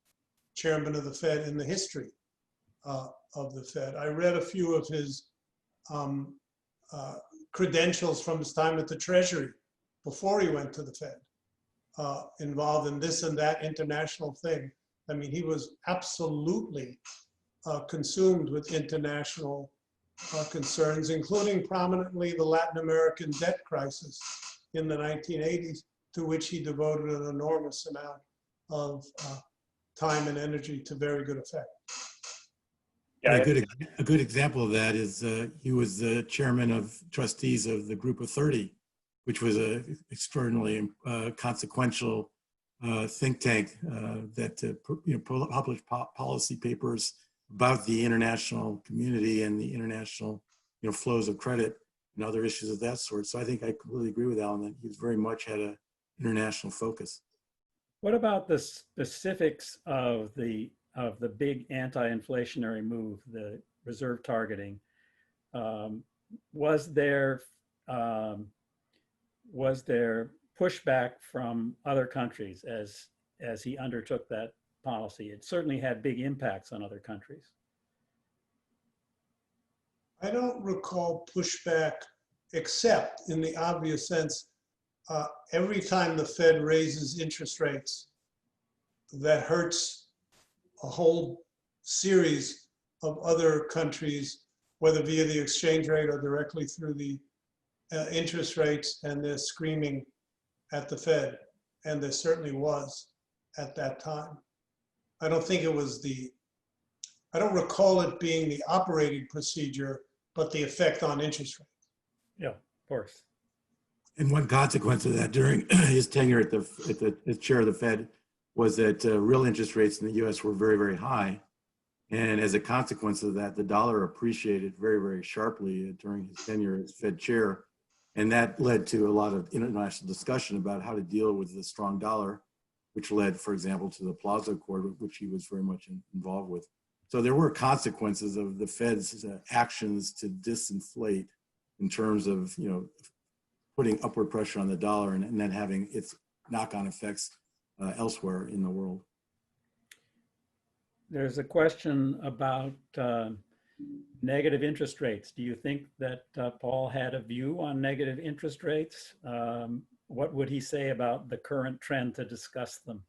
chairman of the Fed in the history of the Fed. I read a few of his credentials from his time at the Treasury before he went to the Fed, involved in this and that international thing. I mean, he was absolutely consumed with international concerns, including prominently the Latin American debt crisis in the 1980s, to which he devoted an enormous amount of time and energy to very good effect. Yeah, a good example of that is he was the chairman of trustees of the Group of 30, which was an extraordinarily consequential think tank that published policy papers about the international community and the international flows of credit and other issues of that sort. So I think I completely agree with Alan that he's very much had an international focus. What about the specifics of the big anti-inflationary move, the reserve targeting? Was there pushback from other countries as he undertook that policy? It certainly had big impacts on other countries. I don't recall pushback, except in the obvious sense, every time the Fed raises interest rates, that hurts a whole series of other countries, whether via the exchange rate or directly through the interest rates, and they're screaming at the Fed, and there certainly was at that time. I don't recall it being the operating procedure, but the effect on interest rates. Yeah, of course. And one consequence of that during his tenure as chair of the Fed was that real interest rates in the US were very, very high. And as a consequence of that, the dollar appreciated very, very sharply during his tenure as Fed chair. And that led to a lot of international discussion about how to deal with the strong dollar, which led, for example, to the Plaza Accord, which he was very much involved with. So there were consequences of the Fed's actions to disinflate in terms of, putting upward pressure on the dollar and then having its knock-on effects elsewhere in the world. There's a question about negative interest rates. Do you think that Paul had a view on negative interest rates? What would he say about the current trend to discuss them?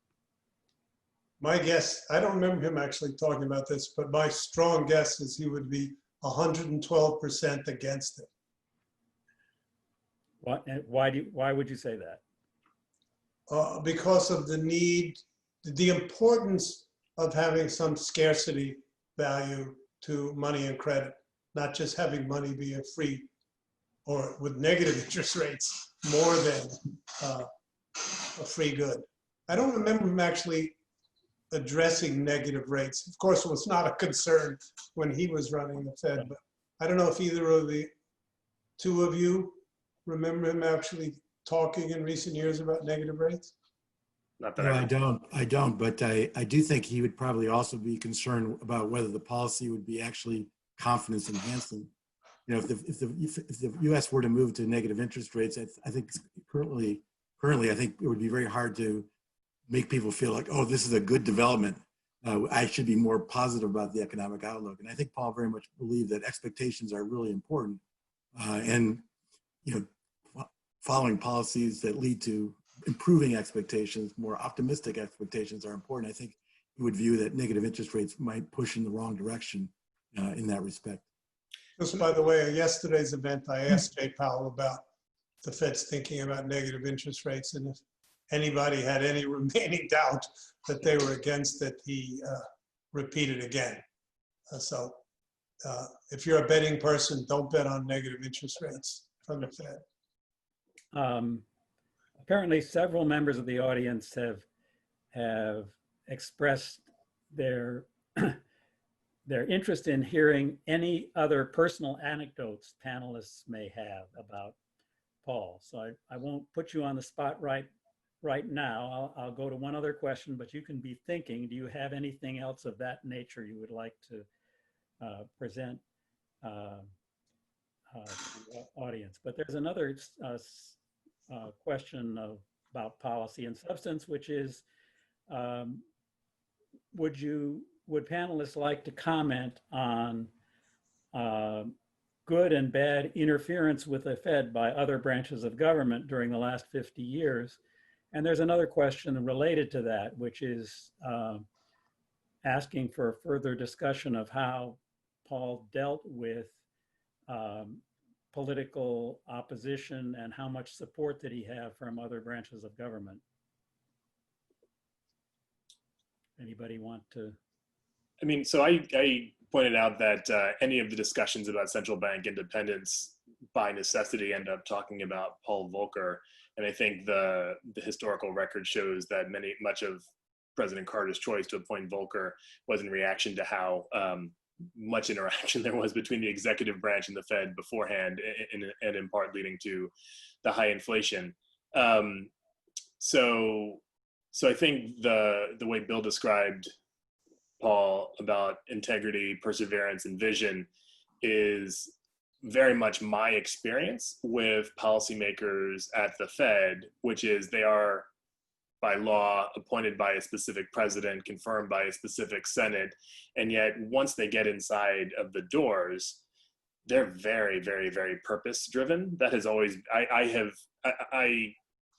My guess, I don't remember him actually talking about this, but my strong guess is he would be 112% against it. Why would you say that? Because of the need, the importance of having some scarcity value to money and credit, not just having money be a free or with negative interest rates more than a free good. I don't remember him actually addressing negative rates. Of course, it was not a concern when he was running the Fed, but I don't know if either of the two of you remember him actually talking in recent years about negative rates? Not that No, I don't, but I do think he would probably also be concerned about whether the policy would be actually confidence enhancing. If the U.S. were to move to negative interest rates, I think currently, I think it would be very hard to make people feel like, oh, this is a good development. I should be more positive about the economic outlook. And I think Paul very much believed that expectations are really important. And following policies that lead to improving expectations, more optimistic expectations are important. I think he would view that negative interest rates might push in the wrong direction in that respect. Just by the way, at yesterday's event, I asked Jay Powell about the Fed's thinking about negative interest rates, and if anybody had any remaining doubt that they were against it, he repeated again. So if you're a betting person, don't bet on negative interest rates from the Fed. Apparently, several members of the audience have expressed their interest in hearing any other personal anecdotes panelists may have about Paul. So I won't put you on the spot right now. I'll go to one other question, but you can be thinking, do you have anything else of that nature you would like to present to the audience? But there's another question about policy and substance, which is, would panelists like to comment on good and bad interference with the Fed by other branches of government during the last 50 years? And there's another question related to that, which is asking for further discussion of how Paul dealt with political opposition and how much support did he have from other branches of government. Anybody want to? I mean, so I pointed out that any of the discussions about central bank independence by necessity end up talking about Paul Volcker. And I think the historical record shows that much of President Carter's choice to appoint Volcker was in reaction to how much interaction there was between the executive branch and the Fed beforehand, and in part leading to the high inflation. So I think the way Bill described Paul about integrity, perseverance, and vision is very much my experience with policymakers at the Fed, which is they are by law appointed by a specific president, confirmed by a specific Senate. And yet once they get inside of the doors, they're very, very, very purpose driven. That has always, I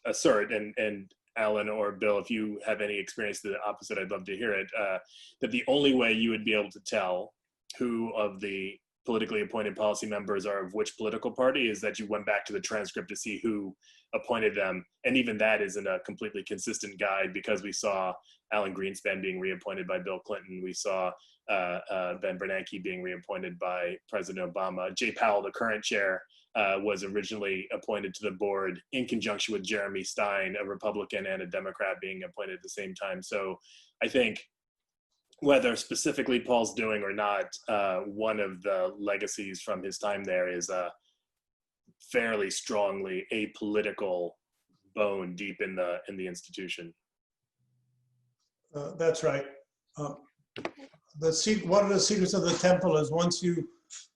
assert, and Alan or Bill, if you have any experience to the opposite, I'd love to hear it, that the only way you would be able to tell who of the politically appointed policy members are of which political party is that you went back to the transcript to see who appointed them. And even that isn't a completely consistent guide, because we saw Alan Greenspan being reappointed by Bill Clinton. We saw Ben Bernanke being reappointed by President Obama. Jay Powell, the current chair, was originally appointed to the board in conjunction with Jeremy Stein, a Republican and a Democrat, being appointed at the same time. So I think whether specifically Paul's doing or not, one of the legacies from his time there is a fairly strongly apolitical bone deep in the institution. That's right. One of the secrets of the temple is once you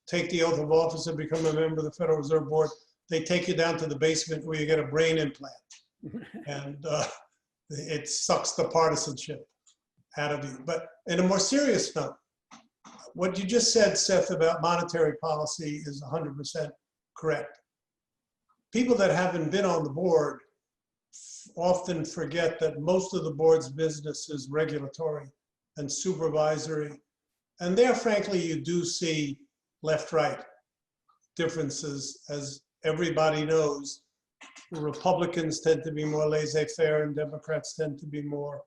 take the oath of office and become a member of the Federal Reserve Board, they take you down to the basement where you get a brain implant. And it sucks the partisanship out of you. But in a more serious note, what you just said, Seth, about monetary policy is 100% correct. People that haven't been on the board often forget that most of the board's business is regulatory and supervisory. And there, frankly, you do see left-right differences. As everybody knows, Republicans tend to be more laissez-faire and Democrats tend to be more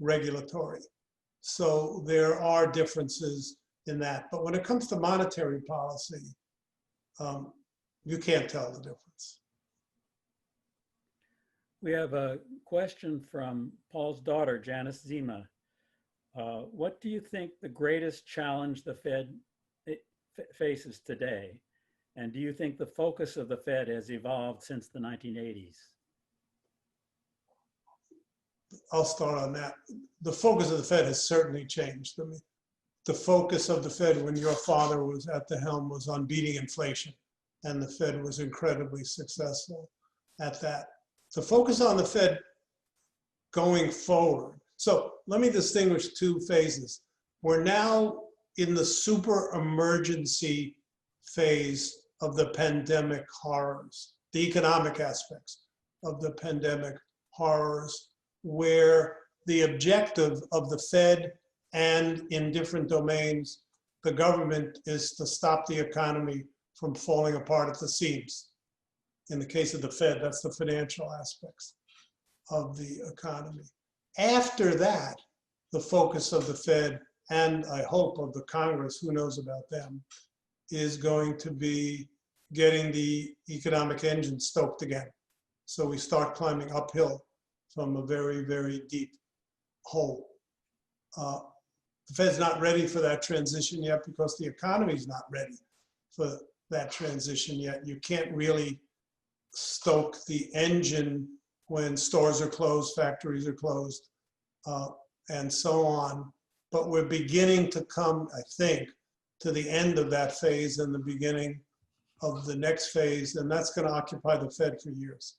regulatory. So there are differences in that. But when it comes to monetary policy, you can't tell the difference. We have a question from Paul's daughter, Janice Zima. What do you think the greatest challenge the Fed faces today? And do you think the focus of the Fed has evolved since the 1980s? I'll start on that. The focus of the Fed has certainly changed. I mean, the focus of the Fed when your father was at the helm was on beating inflation, and the Fed was incredibly successful at that. The focus on the Fed going forward. So let me distinguish two phases. We're now in the super emergency phase of the pandemic horrors, the economic aspects of the pandemic horrors, where the objective of the Fed and in different domains, the government, is to stop the economy from falling apart at the seams. In the case of the Fed, that's the financial aspects of the economy. After that, the focus of the Fed, and I hope of the Congress, who knows about them, is going to be getting the economic engine stoked again. So we start climbing uphill from a very, very deep hole. The Fed's not ready for that transition yet because the economy's not ready for that transition yet. You can't really stoke the engine when stores are closed, factories are closed, and so on. But we're beginning to come, I think, to the end of that phase and the beginning of the next phase, and that's going to occupy the Fed for years.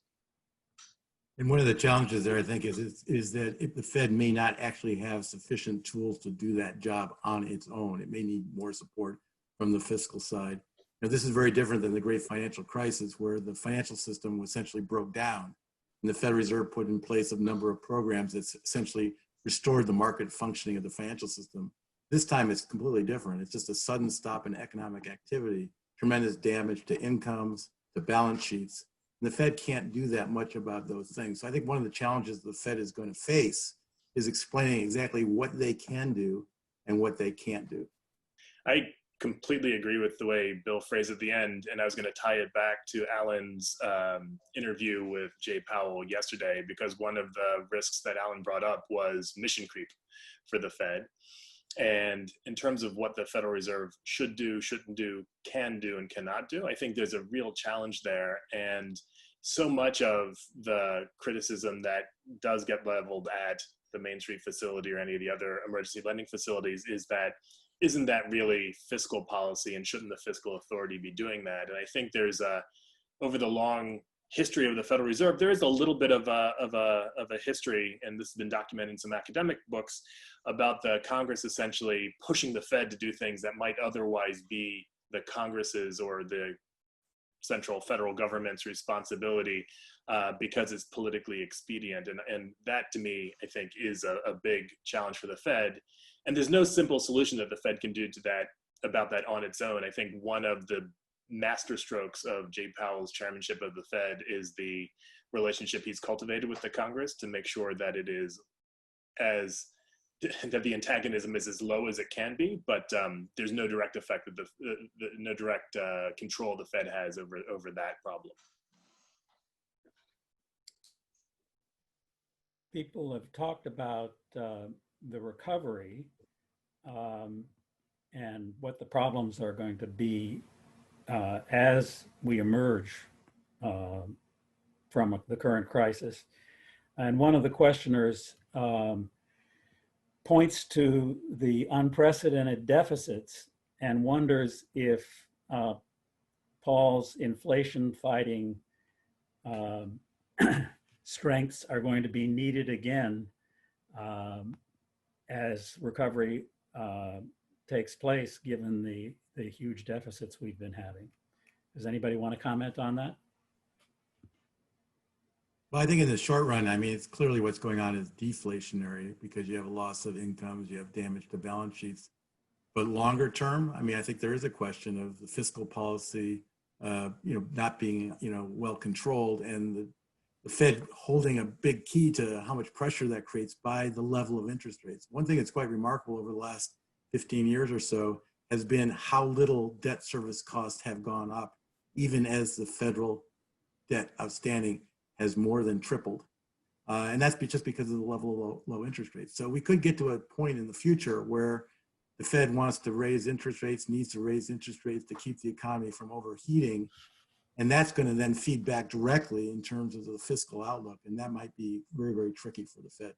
And one of the challenges there, I think, is that if the Fed may not actually have sufficient tools to do that job on its own. It may need more support from the fiscal side. Now, this is very different than the great financial crisis, where the financial system essentially broke down, and the Federal Reserve put in place a number of programs that essentially restored the market functioning of the financial system. This time, it's completely different. It's just a sudden stop in economic activity, tremendous damage to incomes, to balance sheets. And the Fed can't do that much about those things. So I think one of the challenges the Fed is going to face is explaining exactly what they can do and what they can't do. I completely agree with the way Bill phrased at the end, and I was going to tie it back to Alan's interview with Jay Powell yesterday, because one of the risks that Alan brought up was mission creep for the Fed. And in terms of what the Federal Reserve should do, shouldn't do, can do, and cannot do, I think there's a real challenge there. And so much of the criticism that does get leveled at the Main Street facility or any of the other emergency lending facilities is that, isn't that really fiscal policy, and shouldn't the fiscal authority be doing that? And I think there's over the long history of the Federal Reserve, there is a little bit of a history, and this has been documented in some academic books, about the Congress essentially pushing the Fed to do things that might otherwise be the Congress's or the central federal government's responsibility because it's politically expedient. And that, to me, I think is a big challenge for the Fed. And there's no simple solution that the Fed can do to that about that on its own. I think one of the masterstrokes of Jay Powell's chairmanship of the Fed is the relationship he's cultivated with the Congress to make sure that it is that the antagonism is as low as it can be, but there's no direct effect that no direct control the Fed has over that problem. People have talked about the recovery and what the problems are going to be as we emerge from the current crisis. And one of the questioners points to the unprecedented deficits and wonders if Paul's inflation-fighting strengths are going to be needed again as recovery takes place, given the huge deficits we've been having. Does anybody want to comment on that? Well, I think in the short run, I mean, it's clearly what's going on is deflationary because you have a loss of incomes, you have damage to balance sheets. But longer term, I mean, I think there is a question of the fiscal policy, not being, well controlled, and the Fed holding a big key to how much pressure that creates by the level of interest rates. One thing that's quite remarkable over the last 15 years or so has been how little debt service costs have gone up, even as the federal debt outstanding has more than tripled. And that's just because of the level of low interest rates. So we could get to a point in the future where the Fed wants to raise interest rates, needs to raise interest rates to keep the economy from overheating. And that's going to then feed back directly in terms of the fiscal outlook. And that might be very, very tricky for the Fed.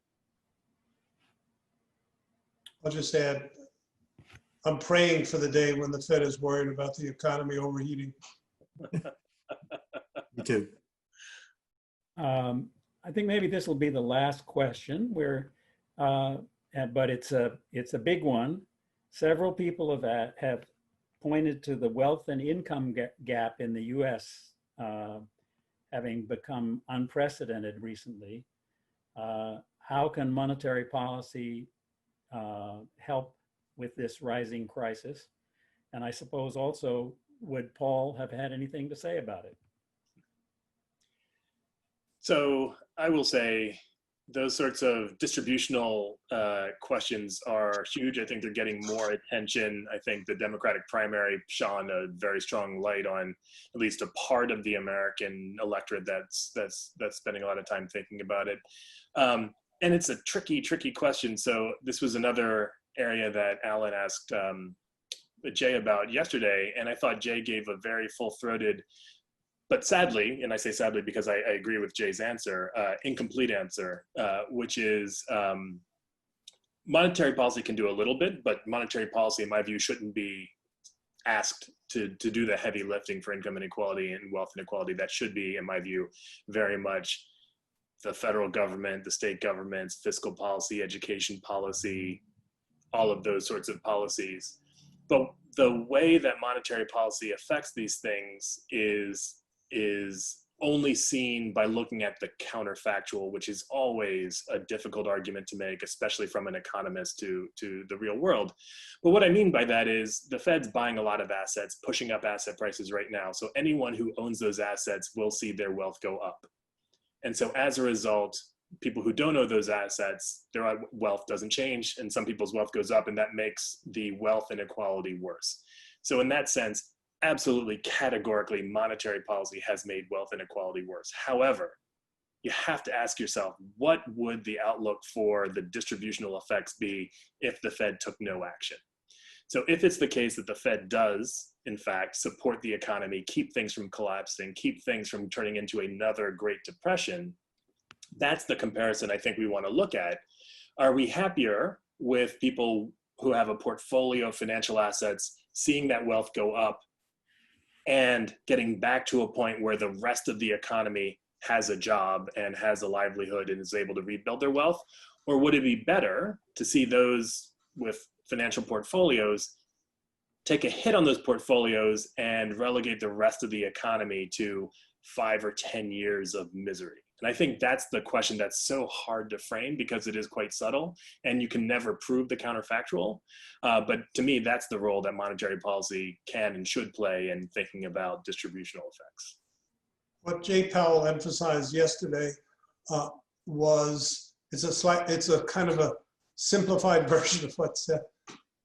I'll just add, I'm praying for the day when the Fed is worried about the economy overheating. Me too. I think maybe this will be the last question, but it's a big one. Several people have pointed to the wealth and income gap in the U.S. Having become unprecedented recently. How can monetary policy help with this rising crisis? And I suppose also, would Paul have had anything to say about it? So I will say those sorts of distributional questions are huge. I think they're getting more attention. I think the Democratic primary shone a very strong light on at least a part of the American electorate that's spending a lot of time thinking about it. And it's a tricky question. So this was another area that Alan asked Jay about yesterday, and I thought Jay gave a very full-throated, but sadly, and I say sadly because I agree with Jay's answer, incomplete answer, which is monetary policy can do a little bit, but monetary policy, in my view, shouldn't be asked to do the heavy lifting for income inequality and wealth inequality. That should be, in my view, very much the federal government, the state governments, fiscal policy, education policy, all of those sorts of policies. But the way that monetary policy affects these things is only seen by looking at the counterfactual, which is always a difficult argument to make, especially from an economist to the real world. But what I mean by that is the Fed's buying a lot of assets, pushing up asset prices right now. So anyone who owns those assets will see their wealth go up. And so as a result, people who don't own those assets, their wealth doesn't change, and some people's wealth goes up, and that makes the wealth inequality worse. So in that sense, absolutely categorically, monetary policy has made wealth inequality worse. However, you have to ask yourself, what would the outlook for the distributional effects be if the Fed took no action? So if it's the case that the Fed does, in fact, support the economy, keep things from collapsing, keep things from turning into another Great Depression, that's the comparison I think we want to look at. Are we happier with people who have a portfolio of financial assets, seeing that wealth go up and getting back to a point where the rest of the economy has a job and has a livelihood and is able to rebuild their wealth? Or would it be better to see those with financial portfolios take a hit on those portfolios and relegate the rest of the economy to 5 or 10 years of misery? And I think that's the question that's so hard to frame because it is quite subtle and you can never prove the counterfactual. But to me, that's the role that monetary policy can and should play in thinking about distributional effects. What Jay Powell emphasized yesterday was, it's a kind of a simplified version of what Seth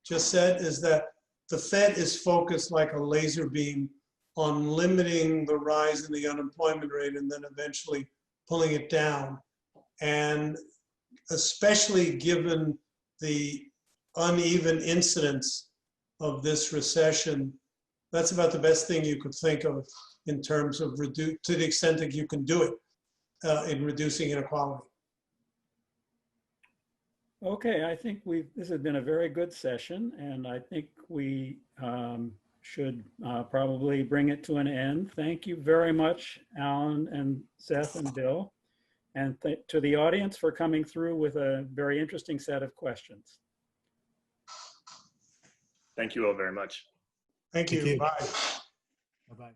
just said, is that the Fed is focused like a laser beam on limiting the rise in the unemployment rate and then eventually pulling it down. And especially given the uneven incidence of this recession, that's about the best thing you could think of in terms of to the extent that you can do it in reducing inequality. Okay, I think this has been a very good session, and I think we should probably bring it to an end. Thank you very much, Alan and Seth and Bill, and to the audience for coming through with a very interesting set of questions. Thank you all very much. Thank you. Bye. Bye-bye.